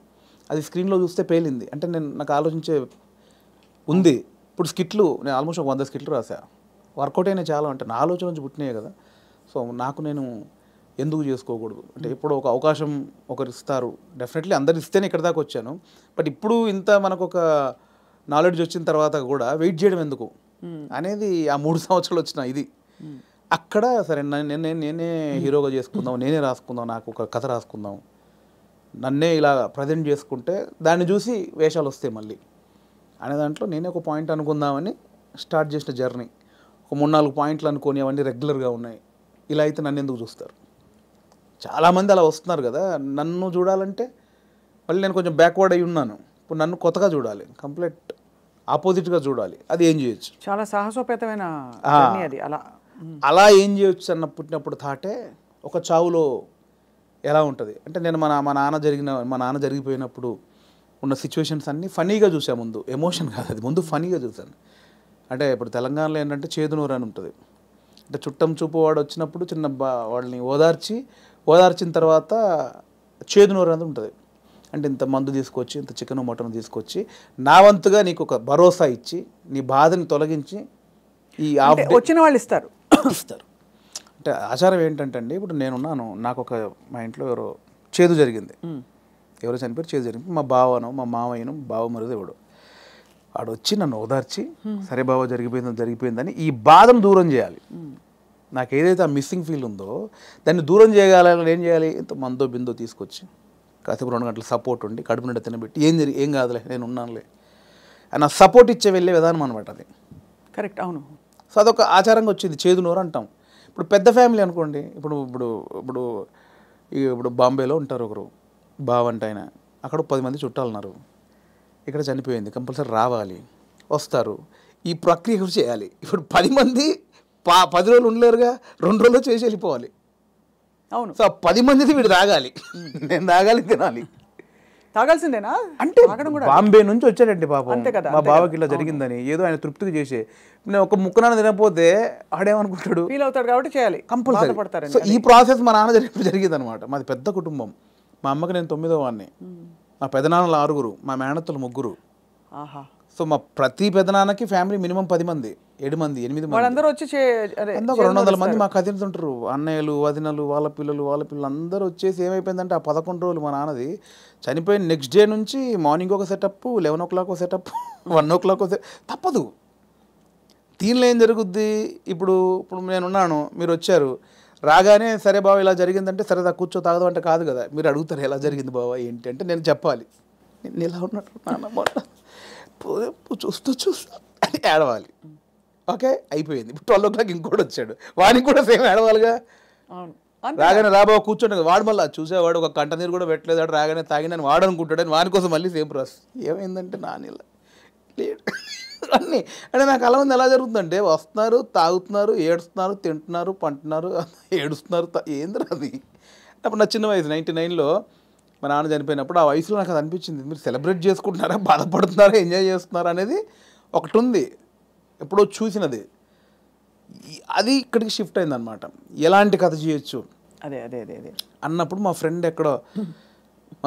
S2: అది స్క్రీన్లో చూస్తే పేలింది అంటే నాకు ఆలోచించే ఉంది. ఇప్పుడు స్కిట్లు నేను ఆల్మోస్ట్ ఒక 100 స్కిట్లు రాసా, వర్కౌట్ అయినా చాలా, అంటే నా ఆలోచన నుంచి పుట్టినాయి కదా. సో నాకు నేను ఎందుకు చేసుకోకూడదు, అంటే ఇప్పుడు ఒక అవకాశం ఒకరు ఇస్తారు, డెఫినెట్లీ అందరు ఇస్తేనే ఇక్కడ దాకా వచ్చాను. బట్ ఇప్పుడు ఇంత మనకు ఒక నాలెడ్జ్ వచ్చిన తర్వాత కూడా వెయిట్ చేయడం ఎందుకు అనేది ఆ 3 సంవత్సరాలు వచ్చిన ఇది. అక్కడ సరే నేనే హీరోగా చేసుకుందాం, నేనే రాసుకుందాం, నాకు ఒక కథ రాసుకుందాం, నన్నే ఇలా ప్రజెంట్ చేసుకుంటే దాన్ని చూసి వేషాలు వస్తాయి మళ్ళీ అనే దాంట్లో నేనే ఒక పాయింట్ అనుకుందామని స్టార్ట్ చేసిన జర్నీ. ఒక 3-4 పాయింట్లు అనుకొని అవన్నీ రెగ్యులర్గా ఉన్నాయి. ఇలా అయితే నన్ను ఎందుకు చూస్తారు, చాలామంది అలా వస్తున్నారు కదా, నన్ను చూడాలంటే మళ్ళీ నేను కొంచెం బ్యాక్వర్డ్ అయి ఉన్నాను, ఇప్పుడు నన్ను కొత్తగా చూడాలి, కంప్లీట్ ఆపోజిట్గా చూడాలి, అది ఏం చేయొచ్చు,
S1: చాలా సాహసోపేతమైన అది.
S2: అలా ఏం చేయొచ్చు అన్న పుట్టినప్పుడు థాటే ఒక చావులో ఎలా ఉంటుంది అంటే, నేను మా నాన్న జరిగిపోయినప్పుడు ఉన్న సిచ్యువేషన్స్ అన్నీ ఫనీగా చూసాను. ముందు ఎమోషన్ కాదు, అది ముందు ఫనీగా చూశాను. అంటే ఇప్పుడు తెలంగాణలో ఏంటంటే చేదునూరు అని ఉంటుంది, అంటే చుట్టం చూపు వాడు వచ్చినప్పుడు వాళ్ళని ఓదార్చిన తర్వాత చేదునూరు అనేది ఉంటుంది. అంటే ఇంత మందు తీసుకొచ్చి, ఇంత చికెన్ మటన్ తీసుకొచ్చి నా వంతుగా నీకు ఒక భరోసా ఇచ్చి, నీ బాధని తొలగించి ఈ
S1: వచ్చిన వాళ్ళు ఇస్తారు.
S2: అంటే ఆచారం ఏంటంటే అండి, ఇప్పుడు నేనున్నాను, నాకు ఒక మా ఇంట్లో చేదు జరిగింది, ఎవరో చనిపోయి చేదు జరిగింది, మా బావనో మా మామయ్యను బావ మరిది ఎవడు ఆడొచ్చి నన్ను ఓదార్చి సరే బాబా జరిగిపోయిందని ఈ బాధను దూరం చేయాలి. నాకు ఏదైతే ఆ మిస్సింగ్ ఫీల్ ఉందో దాన్ని దూరం చేయగలని ఏం చేయాలి, ఇంత మందో బిందో తీసుకొచ్చి కాసేపు 2 గంటలు సపోర్ట్ ఉండి కడుపు నిండా తినబెట్టి ఏం కాదులే నేను ఉన్నానులే అని ఆ సపోర్ట్ ఇచ్చే వెళ్ళే విధానం అనమాట అది.
S1: కరెక్ట్. అవును.
S2: సో అదొక ఆచారంగా వచ్చింది. చేదు నోరు అంటాం. ఇప్పుడు పెద్ద ఫ్యామిలీ అనుకోండి, ఇప్పుడు ఇప్పుడు ఇప్పుడు ఇప్పుడు బాంబేలో ఉంటారు ఒకరు బావంట ఆయన, అక్కడ 10 మంది చుట్టాలు ఉన్నారు, ఇక్కడ చనిపోయింది కంపల్సరీ రావాలి, వస్తారు, ఈ ప్రక్రియ కూడా చేయాలి. ఇప్పుడు 10 మంది 10 రోజులు ఉండలేరుగా, 2 రోజులు చేసి వెళ్ళిపోవాలి.
S1: అవును.
S2: సో 10 మందిది వీడు తాగాలి, నేను తాగాలి, తినాలి.
S1: తాగాల్సిందేనా
S2: అంటే బాంబే నుంచి వచ్చాడండి పాపం, మా బావకి ఇలా జరిగిందని ఏదో ఆయన తృప్తికి చేసే, నేను ఒక ముక్కనాన్న తినకపోతే ఆడేమనుకుంటాడు,
S1: ఫీల్ అవుతాడు కాబట్టి చేయాలి,
S2: కంపల్సరీ. సో ఈ ప్రాసెస్ మా నాన్న జరిగింది అనమాట. మాది పెద్ద కుటుంబం. మా అమ్మకి నేను 9వ వాడిని, మా పెదనాన్నలు 6, మా మేనత్తలు 3. సో మా ప్రతి పెదనాన్నకి ఫ్యామిలీ మినిమం 10 మంది, 7 మంది, 8 మంది,
S1: వాళ్ళందరూ వచ్చి
S2: 200 మంది మా కజిన్స్ ఉంటారు, అన్నయ్యలు, వదినలు, వాళ్ళ పిల్లలు అందరూ వచ్చేసి ఏమైపోయిందంటే ఆ 11 రోజులు మా నాన్నది చనిపోయిన నెక్స్ట్ డే నుంచి మార్నింగ్ ఒక సెటప్, 11 o'clock ఒక సెటప్, 1 o'clock తప్పదు. దీనిలో ఏం జరుగుద్ది, ఇప్పుడు నేనున్నాను, మీరు వచ్చారు, రాగానే సరే బావ ఇలా జరిగిందంటే సరే కూర్చో తాగదు అంటే కాదు కదా, మీరు అడుగుతారు ఎలా జరిగింది బావ ఏంటి అంటే నేను చెప్పాలి, నేను ఇలా ఉన్నట్టు నాన్న చూస్తూ అని ఏడవాలి. ఓకే అయిపోయింది. ఇప్పుడు 12 o'clock ఇంకోటి వచ్చాడు, వాడికి కూడా సేమ్ ఏడవాలిగా. రాగానే రాబావ కూర్చోండి, వాడు మళ్ళీ చూసేవాడు ఒక కంట నీరు కూడా పెట్టలేదు, వాడు రాగానే తాగినని వాడు అనుకుంటాడని వాని కోసం మళ్ళీ సేమ్ ప్రాసెస్. ఏమైందంటే నానిలా లేడు అన్నీ అంటే నాకు అలా ఉంది. ఎలా జరుగుతుందంటే వస్తున్నారు, తాగుతున్నారు, ఏడుస్తున్నారు, తింటున్నారు, పంటున్నారు, ఏడుస్తున్నారు, ఏంద్రా అది. అప్పుడు నా చిన్న వయసు 99లో మా నాన్న చనిపోయినప్పుడు ఆ వయసులో నాకు అది అనిపించింది, మీరు సెలబ్రేట్ చేసుకుంటున్నారా, బాధపడుతున్నారా, ఎంజాయ్ చేస్తున్నారా అనేది ఒకటి ఉంది, ఎప్పుడో చూసినది. అది ఇక్కడికి షిఫ్ట్ అయిందనమాట. ఎలాంటి కథ చేయొచ్చు
S1: అదే అదే అదే అదే
S2: అన్నప్పుడు మా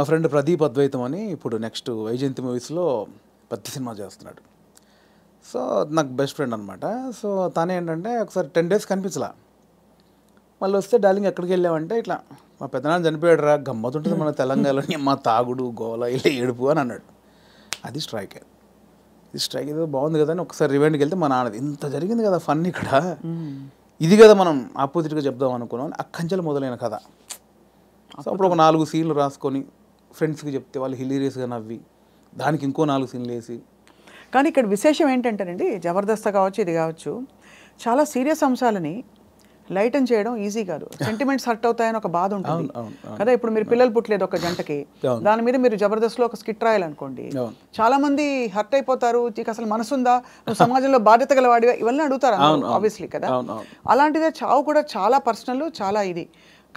S2: ఫ్రెండ్ ప్రదీప్ అద్వైతం అని ఇప్పుడు నెక్స్ట్ వైజయంతి మూవీస్లో పెద్ద సినిమా చేస్తున్నాడు. సో నాకు బెస్ట్ ఫ్రెండ్ అనమాట. సో తనే ఏంటంటే ఒకసారి 10 days కనిపించలా, మళ్ళీ వస్తే డార్లింగ్ ఎక్కడికి వెళ్ళామంటే ఇట్లా మా పెద్దనాన్న చనిపోయాడు రా, గమ్మతుంటుంది మన తెలంగాణలోని మా తాగుడు గోల ఇలా ఏడుపు అని అన్నాడు. అది స్ట్రైక్ ఏదో బాగుంది కదా అని ఒకసారి రివెండ్కి వెళ్తే మా నాన్నది ఇంత జరిగింది కదా ఫన్ ఇక్కడ, ఇది కదా మనం ఆపోజిట్గా చెప్దాం అనుకున్నాం. అక్కంచెలు మొదలైన కథ. సో అప్పుడు ఒక 4 సీన్లు రాసుకొని ఫ్రెండ్స్కి చెప్తే వాళ్ళు హిలీరియస్గా నవ్వి దానికి ఇంకో 4 సీన్లు వేసి.
S1: కానీ ఇక్కడ విశేషం ఏంటంటేనండి, జబర్దస్త్ కావచ్చు ఇది కావచ్చు, చాలా సీరియస్ అంశాలని లైటన్ చేయడం ఈజీ కాదు. సెంటిమెంట్స్ హర్ట్ అవుతాయని ఒక బాధ ఉంటుంది కదా. ఇప్పుడు మీరు పిల్లలు పుట్టలేదు ఒక జంటకి, దాని మీద మీరు జబర్దస్త్లో ఒక స్కిట్ రాయాలనుకోండి, చాలా మంది హర్ట్ అయిపోతారు, నీకు అసలు మనసుందా, నువ్వు సమాజంలో బాధ్యత గల వాడిగా, ఇవన్నీ అడుగుతారు ఆబ్వియస్లీ కదా. అలాంటిదే చావు కూడా చాలా పర్సనల్, చాలా ఇది.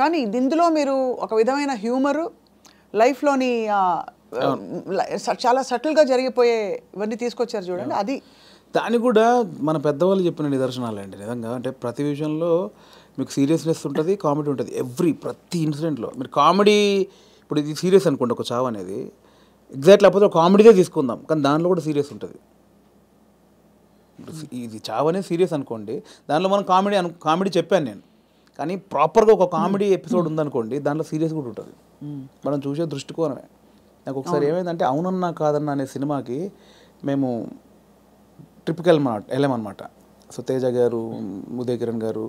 S1: కానీ ఇందులో మీరు ఒక విధమైన హ్యూమరు, లైఫ్లోని చాలా సటిల్గా జరిగిపోయే ఇవన్నీ తీసుకొచ్చారు చూడండి. అది
S2: దాని కూడా మన పెద్దవాళ్ళు చెప్పిన నిదర్శనాలు అండి నిజంగా. అంటే ప్రతి విషయంలో మీకు సీరియస్నెస్ ఉంటుంది, కామెడీ ఉంటుంది. ప్రతి ఇన్సిడెంట్లో మీరు కామెడీ, ఇప్పుడు ఇది సీరియస్ అనుకోండి ఒక చావు అనేది, ఎగ్జాక్ట్ లేకపోతే కామెడీదే తీసుకుందాం, కానీ దానిలో కూడా సీరియస్ ఉంటుంది. ఇది చావు అనేది సీరియస్ అనుకోండి, దానిలో మనం కామెడీ చెప్పాను నేను, కానీ ప్రాపర్గా ఒక కామెడీ ఎపిసోడ్ ఉందనుకోండి, దాంట్లో సీరియస్ కూడా ఉంటుంది. మనం చూసే దృష్టికోణమే. నాకు ఒకసారి ఏమైందంటే అవునన్నా కాదన్నా అనే సినిమాకి మేము ట్రిప్కి వెళ్ళామన్నమాట. సో తేజ గారు, ఉదయ్ కిరణ్ గారు,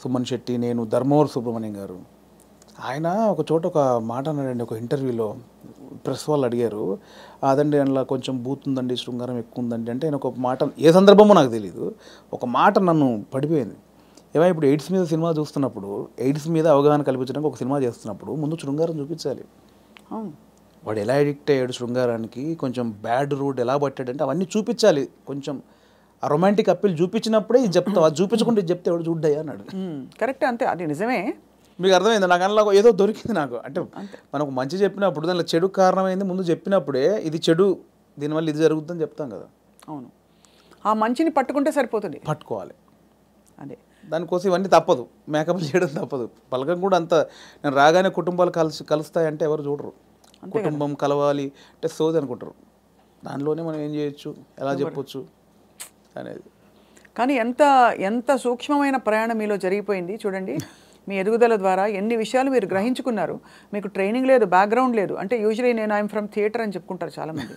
S2: సుమన్ శెట్టి, నేను, ధర్మవరం సుబ్రహ్మణ్యం గారు. ఆయన ఒక చోట ఒక మాట అన్నాడండి ఒక ఇంటర్వ్యూలో. ప్రెస్ వాళ్ళు అడిగారు, అదండి అందులో కొంచెం బూత్ ఉందండి, శృంగారం ఎక్కువ ఉందండి అంటే ఆయన ఒక మాట, ఏ సందర్భమో నాకు తెలియదు, ఒక మాట నన్ను పడిపోయింది. ఏమైనా ఇప్పుడు ఎయిడ్స్ మీద సినిమా చూస్తున్నప్పుడు, ఎయిడ్స్ మీద అవగాహన కల్పించడానికి ఒక సినిమా చేస్తున్నప్పుడు ముందు శృంగారం చూపించాలి. వాడు ఎలా అడిక్ట్ అయ్యాడు శృంగారానికి, కొంచెం బ్యాడ్ రూట్ ఎలా పట్టాడంటే అవన్నీ చూపించాలి. కొంచెం ఆ రొమాంటిక్ అప్పీల్ చూపించినప్పుడే ఇది చెప్తావు, అది చూపించకుండా ఇది చెప్తే ఎవడు చూడ్డాయి అన్నాడు.
S1: కరెక్ట్, అంతే, అది నిజమే.
S2: మీకు అర్థమైంది? నాకు అందులో ఏదో దొరికింది నాకు. అంటే మనకు మంచి చెప్పినప్పుడు దానిలో చెడు కారణమైంది ముందు చెప్పినప్పుడే, ఇది చెడు, దీనివల్ల ఇది జరుగుతుందని చెప్తాం కదా.
S1: అవును, ఆ మంచిని పట్టుకుంటే సరిపోతుంది,
S2: పట్టుకోవాలి.
S1: అదే
S2: దానికోసం ఇవన్నీ తప్పదు, మేకప్ చేయడం తప్పదు. పలకం కూడా అంత, నేను రాగానే కుటుంబాలు కలుస్తాయంటే ఎవరు చూడరు. కుటుంబం కలవాలి అంటే సోది అనుకుంటారు. దానిలోనే మనం ఏం చేయొచ్చు, ఎలా చెప్పొచ్చు అనేది.
S1: కానీ ఎంత సూక్ష్మమైన ప్రయాణం మీలో జరిగిపోయింది చూడండి. మీ ఎదుగుదల ద్వారా ఎన్ని విషయాలు మీరు గ్రహించుకున్నారు. మీకు ట్రైనింగ్ లేదు, బ్యాక్గ్రౌండ్ లేదు. అంటే యూజువలీ నేను ఐఎమ్ ఫ్రమ్ థియేటర్ అని చెప్పుకుంటారు చాలామంది.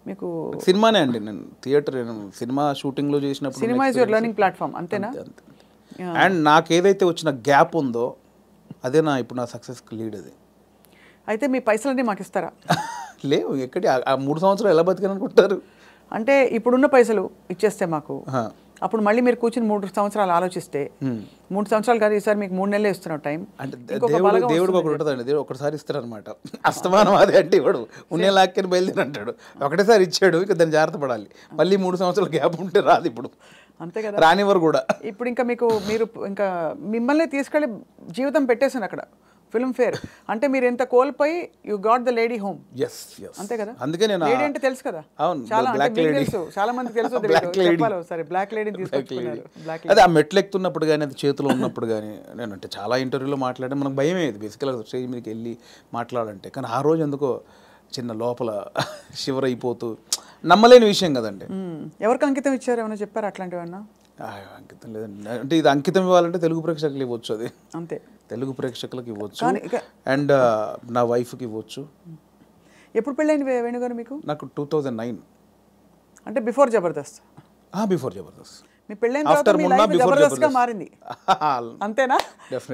S1: మీకు
S2: సినిమానే అండి. నేను థియేటర్ సినిమా షూటింగ్లో చేసినప్పుడు
S1: cinema is your learning platform అంతేనా?
S2: అండ్ నాకు ఏదైతే వచ్చిన గ్యాప్ ఉందో అదే ఇప్పుడు నా సక్సెస్కి లీడ్ అది.
S1: అయితే మీ పైసలన్నీ మాకు ఇస్తారా?
S2: లేవు ఎక్కడి ఆ 3 సంవత్సరాలు ఎలా బతికాననుకుంటారు?
S1: అంటే ఇప్పుడున్న పైసలు ఇచ్చేస్తే మాకు, అప్పుడు మళ్ళీ మీరు కూర్చుని 3 సంవత్సరాలు ఆలోచిస్తే 3 సంవత్సరాలు కాదు, ఈసారి మీకు 3 నెలలే ఇస్తున్నాం టైం.
S2: అంటే దేవుడు ఒకటి ఉంటుందండి, దేవుడు ఒకటిసారి ఇస్తారనమాట. అస్తమానం అదే అంటే ఇవ్వడు, ఉన్నే లాక్కెని బయలుదేరి అంటాడు. ఒకటేసారి ఇచ్చాడు, ఇక దాన్ని జాగ్రత్త పడాలి. మళ్ళీ 3 సంవత్సరాల గ్యాప్ ఉంటే రాదు ఇప్పుడు,
S1: అంతే కదా,
S2: రానివ్వరు కూడా.
S1: ఇప్పుడు ఇంకా మీరు ఇంకా మిమ్మల్ని తీసుకెళ్ళి జీవితం పెట్టేసాను అక్కడ ఫిల్మ్ ఫేర్ అంటే. మీరు ఎంత కోల్పోయి you got the lady home. అంతే కదా,
S2: అందుకే నేను
S1: లేడీ అంటే తెలుసు కదా,
S2: అవును,
S1: చాలా
S2: బ్లాక్ లేడీ
S1: తెలుసు, చాలా మంది తెలుసు. చెప్పాలి సరే, బ్లాక్ లేడీని తీసుకొచ్చుకున్నారు. బ్లాక్
S2: అదే ఆ మెట్లు ఎక్కుతున్నప్పుడు కానీ, అది చేతిలో ఉన్నప్పుడు కానీ, నేను అంటే చాలా ఇంటర్వ్యూలో మాట్లాడే మనకు భయమే ఇది బేసికల్గా స్టేజ్ మీదకి వెళ్ళి మాట్లాడాలంటే. కానీ ఆ రోజు ఎందుకో చిన్న లోపల షివర్ అయిపోతూ, నమ్మలేని విషయం కదండి.
S1: ఎవరికి అంకితం ఇచ్చారు, ఏమైనా చెప్పారు అట్లాంటివన్నా?
S2: అంకితం లేదండి, అంటే ఇది అంకితం ఇవ్వాలంటే తెలుగు ప్రేక్షకులు ఇవ్వచ్చు, అది
S1: అంతే,
S2: తెలుగు ప్రేక్షకులకు ఇవ్వచ్చు, అండ్ నా వైఫ్కి ఇవ్వచ్చు.
S1: ఎప్పుడు పెళ్ళైంది వేణుగారు మీకు?
S2: నాకు 2009,
S1: అంటే బిఫోర్ జబర్దస్త్.
S2: బిఫోర్ జబర్దస్త్.
S1: మీ పెళ్ళైన తర్వాత మీ లైఫ్ జబర్దస్త్గా మారింది అంతేనా?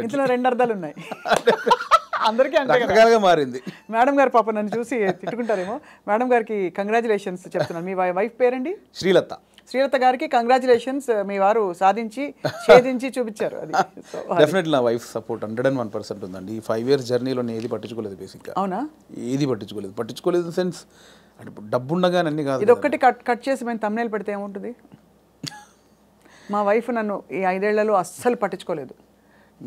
S1: ఇందులో 2 అర్థాలు ఉన్నాయి, అందరికీ అంతే
S2: రకరకాలుగా మారింది.
S1: మేడం గారు పాప నన్ను చూసి తిట్టుకుంటారేమో. మేడం గారికి కంగ్రాచులేషన్స్ చెప్తున్నాను. మీ వైఫ్ పేరండి?
S2: శ్రీలత.
S1: శ్రీలత గారికి కంగ్రాచులేషన్స్, మీ వారు సాధించి ఛేదించి చూపించారు. అది
S2: డెఫినెట్లీ నా వైఫ్ సపోర్ట్ 101% ఉందండి. ఈ 5 years జర్నీలో నేను ఏది పట్టించుకోలేదు బేసిక్గా.
S1: అవునా?
S2: ఏది పట్టించుకోలేదు ఇన్ సెన్స్ అంటే డబ్బు ఉండగానే అన్ని కాదు.
S1: ఇది ఒక్కటి కట్ చేసి మేము thumbnail పెడితే ఏముంటుంది? మా వైఫ్ నన్ను ఈ 5 ఏళ్లలో అస్సలు పట్టించుకోలేదు.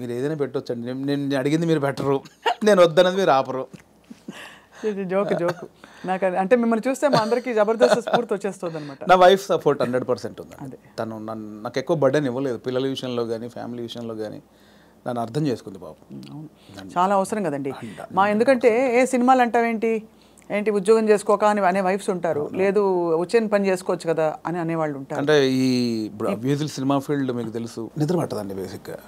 S2: మీరు ఏదైనా పెట్టొచ్చండి, నేను అడిగింది మీరు పెట్టరు, నేను వద్దన్నది మీరు ఆపరు.
S1: జోక్ నాకు అంటే మిమ్మల్ని చూస్తే మా అందరికీ జబర్దస్త్ స్ఫూర్తి వచ్చేస్తుంది అనమాట.
S2: నా వైఫ్ సపోర్ట్ 100% ఉంది. తను నాకు ఎక్కువ బర్డెన్ ఇవ్వలేదు, పిల్లల విషయంలో కానీ ఫ్యామిలీ విషయంలో కానీ నన్ను అర్థం చేసుకుంది పాపం.
S1: చాలా అవసరం కదండి ఎందుకంటే ఏ సినిమాలు అంటావేంటి, ఉద్యోగం చేసుకోక అని అనే వైఫ్స్ ఉంటారు, లేదు వచ్చే పని చేసుకోవచ్చు కదా అని అనేవాళ్ళు ఉంటారు.
S2: అంటే ఈ మ్యూజిక్ సినిమా ఫీల్డ్ మీకు తెలుసు, నిద్ర పట్టదండి బేసిక్గా.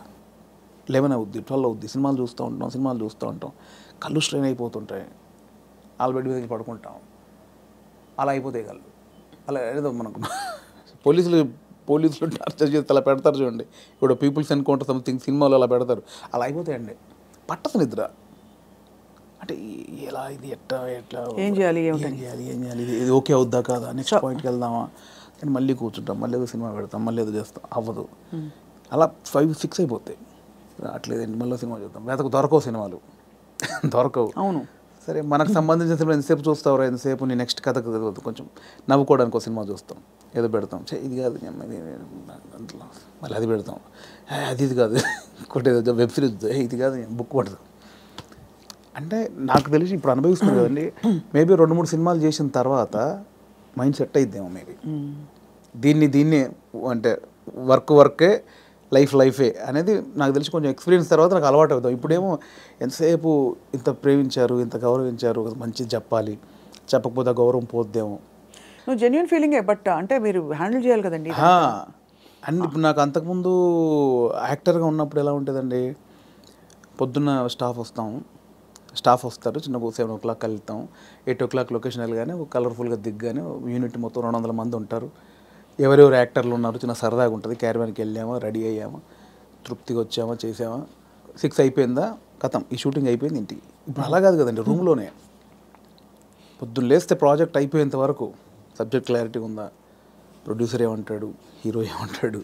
S2: 11 అవుద్ది, 12 అవుద్ది, సినిమాలు చూస్తూ ఉంటాం, కళ్ళు స్ట్రెయిన్ అయిపోతుంటాయి, ఆల్బెడ్ మీద పడుకుంటాం, అలా అయిపోతాయి కళ్ళు. అలా ఏదో మనకు పోలీసులు టార్చర్ చేసి అలా పెడతారు చూడండి, ఇప్పుడు పీపుల్స్ ఎన్కౌంటర్ సంథింగ్ సినిమాలో అలా పెడతారు, అలా అయిపోతాయండి. పట్టదు నిద్ర. అంటే ఎలా ఇది ఎట్లా
S1: ఏం చేయాలి,
S2: ఇది ఓకే అవుద్దా కాదా, నెక్స్ట్ పాయింట్కి వెళ్దామా కానీ మళ్ళీ కూర్చుంటాం, మళ్ళీ ఏదో సినిమా పెడతాం, మళ్ళీ ఏదో చేస్తాం, అవ్వదు. అలా 5-6 అయిపోతాయి. అట్లేదండి, మళ్ళీ సినిమా చూద్దాం, దొరకవు సినిమాలు, దొరకవు.
S1: అవును,
S2: సరే మనకు సంబంధించిన సినిమా ఎంతసేపు చూస్తావురా, ఎంతసేపు నీ నెక్స్ట్ కథకు కొంచెం నవ్వుకోవడానికి ఒక సినిమా చూస్తాం, ఏదో పెడతాం, ఇది కాదు మళ్ళీ అది పెడతాం, ఇది కాదు ఇంకోటి ఏదో వెబ్ సిరీస్, ఇది కాదు బుక్ పడతాం. అంటే నాకు తెలిసి ఇప్పుడు అనుభవిస్తుంది కదండి, మేబీ 2-3 సినిమాలు చేసిన తర్వాత మైండ్ సెట్ అయిద్దేమో మేబీ. దీన్ని అంటే వర్కే లైఫే అనేది నాకు తెలిసి కొంచెం ఎక్స్పీరియన్స్ తర్వాత నాకు అలవాటు అవుతాం. ఇప్పుడేమో ఎంతసేపు ఇంత ప్రేమించారు, ఇంత గౌరవించారు, మంచిది చెప్పాలి, చెప్పకపోతే గౌరవం పోద్దేమో.
S1: నువ్వు జెన్యూన్ ఫీలింగే, బట్ అంటే మీరు హ్యాండిల్ చేయాలి కదండి.
S2: అండ్ ఇప్పుడు నాకు అంతకుముందు యాక్టర్గా ఉన్నప్పుడు ఎలా ఉంటుందండి, పొద్దున్న స్టాఫ్ వస్తారు, చిన్న 7 o'clock వెళ్తాం, 8 o'clock లొకేషన్ వెళ్ళగానే కలర్ఫుల్గా దిగ్గానే యూనిట్ మొత్తం 200 మంది ఉంటారు, ఎవరెవరు యాక్టర్లు ఉన్నారు, చిన్న సరదాగా ఉంటుంది. క్యారవాన్కి వెళ్ళామా, రెడీ అయ్యామా, తృప్తిగా వచ్చామా, చేసామా, 6 అయిపోయిందా, కథం ఈ షూటింగ్ అయిపోయింది ఇంటికి. ఇప్పుడు అలా కాదు కదండి, రూమ్లోనే పొద్దున్న లేస్తే ప్రాజెక్ట్ అయిపోయేంత వరకు సబ్జెక్ట్ క్లారిటీ ఉందా, ప్రొడ్యూసర్ ఏమంటాడు, హీరో ఏమంటాడు,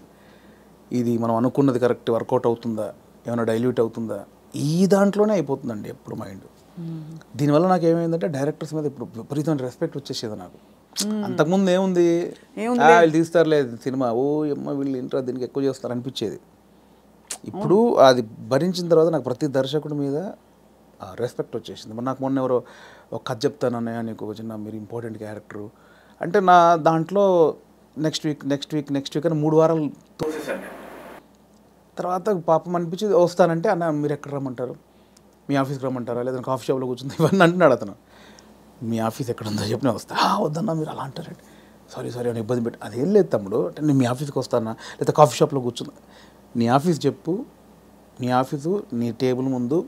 S2: ఇది మనం అనుకున్నది కరెక్ట్ వర్కౌట్ అవుతుందా, ఏమైనా డైల్యూట్ అవుతుందా, ఈ దాంట్లోనే అయిపోతుందండి ఎప్పుడు మైండ్. దీనివల్ల నాకు ఏమైందంటే డైరెక్టర్స్ మీద ఇప్పుడు విపరీతమైన రెస్పెక్ట్ వచ్చేసేది నాకు. అంతకుముందు ఏముంది, వీళ్ళు తీస్తారులేదు సినిమా, వీళ్ళు ఇంట్రా దీనికి ఎక్కువ చేస్తారు అనిపించేది. ఇప్పుడు అది భరించిన తర్వాత నాకు ప్రతి దర్శకుడి మీద రెస్పెక్ట్ వచ్చేసింది. మరి నాకు మొన్న ఎవరో ఒక కథ చెప్తానన్నయ్య, నీకు ఒక చిన్న మీరు ఇంపార్టెంట్ క్యారెక్టరు అంటే, నా దాంట్లో నెక్స్ట్ వీక్ అని 3 వారాలు తోసేసాను. తర్వాత పాపం అనిపించి వస్తానంటే, అన్న మీరు ఎక్కడ రమ్మంటారు, మీ ఆఫీస్కి రమ్మంటారా, లేదా కాఫీ షాప్లో కూర్చుంది, ఇవన్నీ అంటున్నాడు అతను. మీ ఆఫీస్ ఎక్కడ ఉందో చెప్పిన వస్తా. వద్దన్నా మీరు అలా అంటారండి, సారీ అని ఇబ్బంది పెట్టి, అదేం లేదు తమ్ముడు, అంటే నేను మీ ఆఫీస్కి వస్తానా, లేదా కాఫీ షాప్లో కూర్చున్నా, నీ ఆఫీస్ చెప్పు, నీ ఆఫీసు నీ టేబుల్ ముందు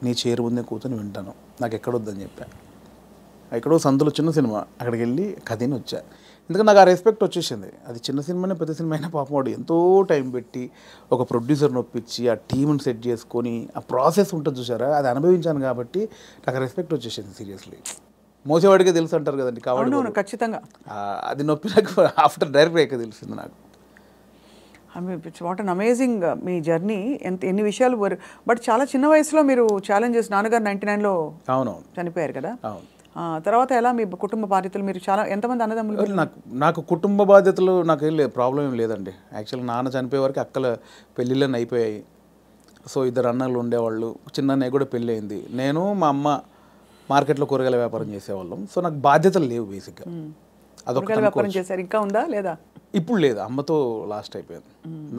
S2: నీ చైర్ ముందే కూర్చొని వింటాను, నాకు ఎక్కడ వద్దని చెప్పాను. ఎక్కడో సందులో చిన్న సినిమా అక్కడికి వెళ్ళి కథని వచ్చా. ఎందుకంటే నాకు ఆ రెస్పెక్ట్ వచ్చేసింది. అది చిన్న సినిమానే పెద్ద సినిమా అయినా పాపం వాడు ఎంతో టైం పెట్టి ఒక ప్రొడ్యూసర్ని ఒప్పించి ఆ టీంని సెట్ చేసుకొని ఆ ప్రాసెస్ ఉంటుంది చూసారా, అది అనుభవించాను కాబట్టి నాకు రెస్పెక్ట్ వచ్చేసింది. సీరియస్లీ మోసేవాడికే తెలుసు అంటారు కదండి కాబట్టి
S1: అవును ఖచ్చితంగా.
S2: అది నొప్పి నాకు ఆఫ్టర్ డైరెక్ట్ అయ్యాక తెలిసింది నాకు.
S1: It's what an amazing me journey. ఎన్ని విషయాలు బట్ చాలా చిన్న వయసులో మీరు ఛాలెంజెస్, నాన్నగారు 99లో
S2: అవునవును
S1: చనిపోయారు కదా.
S2: అవును.
S1: తర్వాత ఎలా మీ కుటుంబ బాధ్యతలు, మీరు చాలా ఎంతమంది అన్నదమ్ములు?
S2: నాకు కుటుంబ బాధ్యతలు నాకు ఏం లేదు, ప్రాబ్లం ఏం లేదండి. యాక్చువల్గా నాన్న చనిపోయే వరకు అక్కల పెళ్ళిళ్ళని అయిపోయాయి. సో 2 అన్నలు ఉండేవాళ్ళు, చిన్న అన్నయ్య కూడా పెళ్ళి అయింది. నేను మా అమ్మ మార్కెట్లో కూరగాయల వ్యాపారం చేసేవాళ్ళం. సో నాకు బాధ్యతలు లేవు బేసిక్గా.
S1: కూరగాయల వ్యాపారం చేశారు, ఇంకా ఉందా లేదా?
S2: ఇప్పుడు లేదు, అమ్మతో లాస్ట్ అయిపోయింది.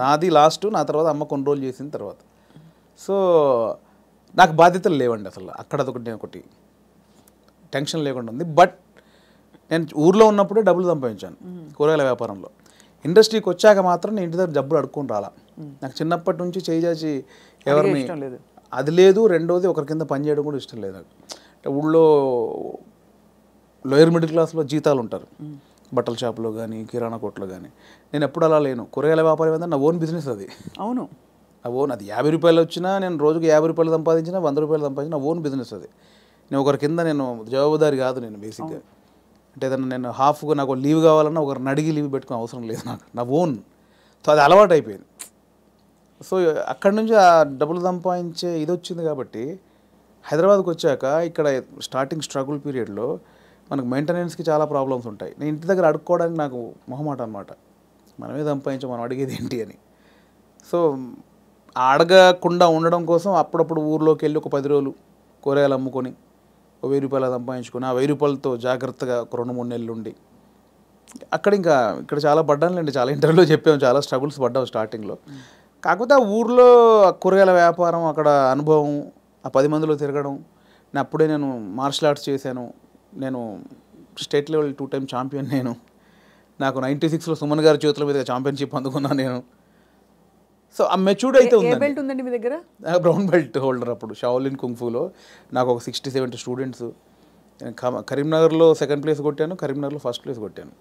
S2: నాది లాస్ట్, నా తర్వాత అమ్మ కొన్ని రోజులు చేసిన తర్వాత. సో నాకు బాధ్యతలు లేవండి అసలు. అక్కడ అదొకటి, నేను ఒకటి టెన్షన్ లేకుండా ఉంది. బట్ నేను ఊర్లో ఉన్నప్పుడే డబ్బులు సంపాదించాను కూరగాయల వ్యాపారంలో. ఇండస్ట్రీకి వచ్చాక మాత్రం నేను ఇంటి దగ్గర డబ్బులు అడుక్కొని రాలా. నాకు చిన్నప్పటి నుంచి చేసి ఎవరిని అది లేదు. రెండోది ఒకరి కింద పని చేయడం కూడా ఇష్టం లేదు నాకు. అంటే ఊళ్ళో లోయర్ మిడిల్ క్లాస్లో జీతాలు ఉంటారు, బట్టల షాప్లో కానీ కిరాణా కొట్లో కానీ. నేను ఎప్పుడు అలా లేను. కూరగాయల వ్యాపారం ఏంటంటే నా ఓన్ బిజినెస్ అది.
S1: అవును,
S2: నా ఓన్. అది 50 రూపాయలు వచ్చినా, నేను రోజుకి 50 రూపాయలు సంపాదించినా, 100 రూపాయలు సంపాదించిన నా ఓన్ బిజినెస్ అది. నేను ఒకరి కింద నేను జవాబుదారి కాదు నేను బేసిక్గా. అంటే ఏదన్నా నేను హాఫ్గా నాకు లీవ్ కావాలన్నా ఒకరిని అడిగి లీవ్ పెట్టుకునే అవసరం లేదు నాకు, నా ఓన్. సో అది అలవాటు అయిపోయింది. సో అక్కడి నుంచి ఆ డబ్బులు సంపాదించే ఇది వచ్చింది కాబట్టి హైదరాబాద్కి వచ్చాక ఇక్కడ స్టార్టింగ్ స్ట్రగుల్ పీరియడ్లో మనకు మెయింటెనెన్స్కి చాలా ప్రాబ్లమ్స్ ఉంటాయి. నేను ఇంటి దగ్గర అడుక్కోవడానికి నాకు మొహమాట అనమాట. మనమే సంపాదించాం, మనం అడిగేది ఏంటి అని. సో అడగకుండా ఉండడం కోసం అప్పుడప్పుడు ఊర్లోకి వెళ్ళి ఒక 10 రోజులు కూరగాయలు అమ్ముకొని 1000 రూపాయలు సంపాదించుకొని ఆ 1000 రూపాయలతో జాగ్రత్తగా ఒక 2-3 నెలలు ఉండి ఇక్కడ చాలా పడ్డానులేండి. చాలా ఇంటర్వ్యూలో చెప్పాము, చాలా స్ట్రగుల్స్ పడ్డాము స్టార్టింగ్లో. కాకపోతే ఆ ఊర్లో కూరగాయల వ్యాపారం, అక్కడ అనుభవం, ఆ 10 మందిలో తిరగడం. నేను మార్షల్ ఆర్ట్స్ చేశాను. నేను స్టేట్ లెవెల్ 2 టైమ్ ఛాంపియన్. నాకు 96లో సుమన్ గారి చేతుల మీద ఛాంపియన్షిప్ అందుకున్నాను నేను. సో ఆ మెచ్యూర్డ్ అయితే
S1: ఉందండి మీ దగ్గర.
S2: బ్రౌన్ బెల్ట్ హోల్డర్ అప్పుడు షాओलिन కుంగ్ఫూలో. నాకు ఒక 60-70 స్టూడెంట్స్. కరీంనగర్లో 2nd ప్లేస్ కొట్టాను, కరీంనగర్లో 1st ప్లేస్ కొట్టాను.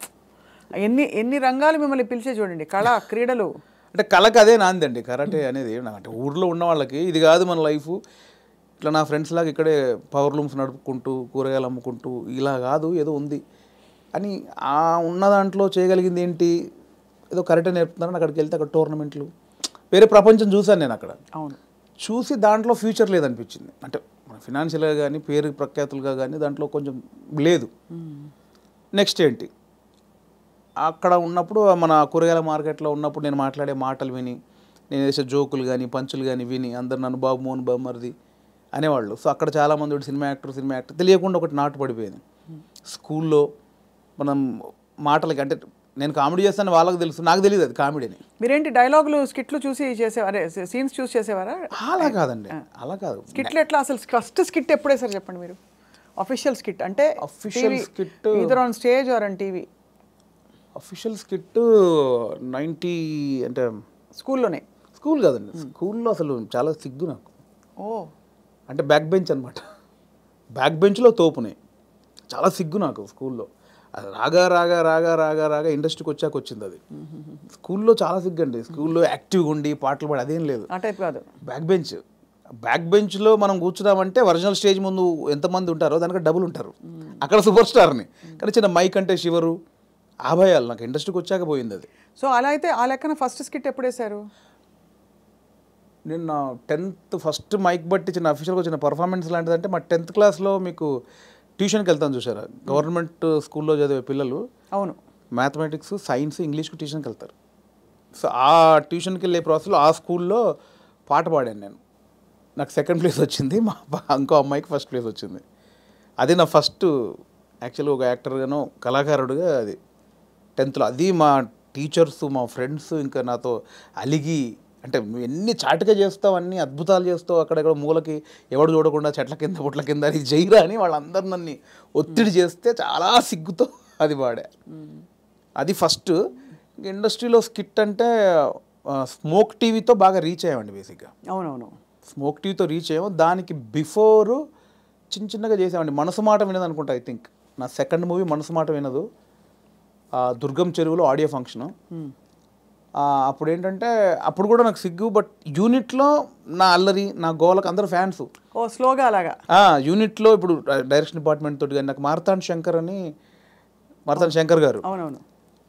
S1: ఎన్ని రంగాలు మిమ్మల్ని పిలిచే చూడండి. కళ, క్రీడలు.
S2: అంటే కళకు అదే నాందండి కరాటే అనేది. అంటే ఊర్లో ఉన్న వాళ్ళకి ఇది కాదు మన లైఫ్. ఇట్లా నా ఫ్రెండ్స్ లాగా ఇక్కడే పవర్ లూమ్స్ నడుపుకుంటూ కూరగాయలు అమ్ముకుంటూ ఇలా కాదు, ఏదో ఉంది అని. ఆ ఉన్న దాంట్లో చేయగలిగింది ఏంటి, ఏదో కరాటే నేర్పుతున్నారని అక్కడికి వెళ్తే అక్కడ టోర్నమెంట్లు, వేరే ప్రపంచం చూశాను నేను అక్కడ.
S1: అవును,
S2: చూసి దాంట్లో ఫ్యూచర్ లేదనిపించింది. అంటే ఫినాన్షియల్గా కానీ పేరు ప్రఖ్యాతులుగా కానీ దాంట్లో కొంచెం లేదు. నెక్స్ట్ ఏంటి, అక్కడ ఉన్నప్పుడు మన కూరగాయల మార్కెట్లో ఉన్నప్పుడు నేను మాట్లాడే మాటలు విని, నేను వేసే జోకులు కానీ పంచులు కానీ విని అందరు నన్ను బాబు మోహన్ బామ్మర్ది అనేవాళ్ళు. సో అక్కడ చాలామంది సినిమా యాక్టర్ తెలియకుండా ఒకటి నాటు పడిపోయింది. స్కూల్లో మనం మాటలకి, అంటే నేను కామెడీ చేస్తాను వాళ్ళకి తెలుసు, నాకు తెలియదు అది కామెడీని.
S1: మీరేంటి డైలాగులు స్కిట్లు చూసి చేసేవారా, సీన్స్ చూసి చేసేవారా?
S2: అలా కాదండి, అలా కాదు.
S1: స్కిట్లు ఎట్లా అసలు? ఫస్ట్ స్కిట్ ఎప్పుడే సార్ చెప్పండి మీరు? అఫీషియల్ స్కిట్ అంటే
S2: official skit
S1: either on stage or on TV.
S2: Official skit 90 అంటే
S1: స్కూల్లోనే.
S2: స్కూల్ కాదండి, స్కూల్లో అసలు చాలా సిగ్గు నాకు.
S1: ఓ,
S2: అంటే బ్యాక్ బెంచ్ అనమాట. బ్యాక్ బెంచ్లో తోపునే, చాలా సిగ్గు నాకు స్కూల్లో. అది రాగా ఇండస్ట్రీకి వచ్చాక వచ్చింది అది. స్కూల్లో చాలా సిగ్గు అండి. స్కూల్లో యాక్టివ్గా ఉండి పాటలు పాడి అదేం లేదు.
S1: ఆ టైప్ కాదు.
S2: బ్యాక్ బెంచ్లో మనం కూర్చున్నామంటే ఒరిజినల్ స్టేజ్ ముందు ఎంతమంది ఉంటారో దానికి డబుల్ ఉంటారు. అక్కడ సూపర్ స్టార్ని, కానీ చిన్న మైక్ అంటే శివరు ఆ భయాలు. నాకు ఇండస్ట్రీకి వచ్చాక పోయింది అది.
S1: సో అలా అయితే ఆ లెక్కన ఫస్ట్ స్కిట్ ఎప్పుడు వేశారు?
S2: నేను నా 10th ఫస్ట్ మైక్ బట్టి చిన్న అఫీషియల్గా వచ్చిన పర్ఫార్మెన్స్ లాంటిదంటే మా 10th క్లాస్లో మీకు ట్యూషన్కి వెళ్తాను చూసారా, గవర్నమెంట్ స్కూల్లో చదివే పిల్లలు.
S1: అవును,
S2: మ్యాథమెటిక్స్, సైన్స్, ఇంగ్లీష్కి ట్యూషన్కి వెళ్తారు. సో ఆ ట్యూషన్కి వెళ్ళే ప్రాసెస్లో ఆ స్కూల్లో పాట పాడాను నేను. నాకు 2nd ప్లేస్ వచ్చింది, మా ఇంకో అమ్మాయికి 1st ప్లేస్ వచ్చింది. అది నా ఫస్ట్ యాక్చువల్గా ఒక యాక్టర్గానో కళాకారుడుగా అది 10thలో. అది మా టీచర్స్, మా ఫ్రెండ్స్ ఇంకా నాతో అలిగి, అంటే నువ్వు ఎన్ని చాటుగా చేస్తావు, అన్ని అద్భుతాలు చేస్తావు, అక్కడెక్కడ మూలకి ఎవడు చూడకుండా చెట్ల కింద పుట్ల కింద అది జైరా అని వాళ్ళందరూ నన్ను ఒత్తిడి చేస్తే చాలా సిగ్గుతో అది పాడా. అది ఫస్ట్. ఇండస్ట్రీలో స్కిట్ అంటే స్మోక్ టీవీతో బాగా రీచ్ అయ్యామండి బేసిక్గా.
S1: అవునవును,
S2: స్మోక్ టీవీతో రీచ్ అయ్యాము. దానికి బిఫోరు చిన్నగా చేసామండి. మనసు మాట వినదు అనుకుంటా, ఐ థింక్ నా సెకండ్ మూవీ మనసు మాట వినదు, దుర్గం చెరువులో ఆడియో ఫంక్షను. అప్పుడు ఏంటంటే అప్పుడు కూడా నాకు సిగ్గు, బట్ యూనిట్లో నా అల్లరి నా గోలకు అందరూ ఫ్యాన్స్.
S1: ఓ స్లోగా అలాగా
S2: యూనిట్లో ఇప్పుడు డైరెక్షన్ డిపార్ట్మెంట్ తోటి కానీ నాకు మార్తాండ్ శంకర్ గారు,
S1: అవునవును,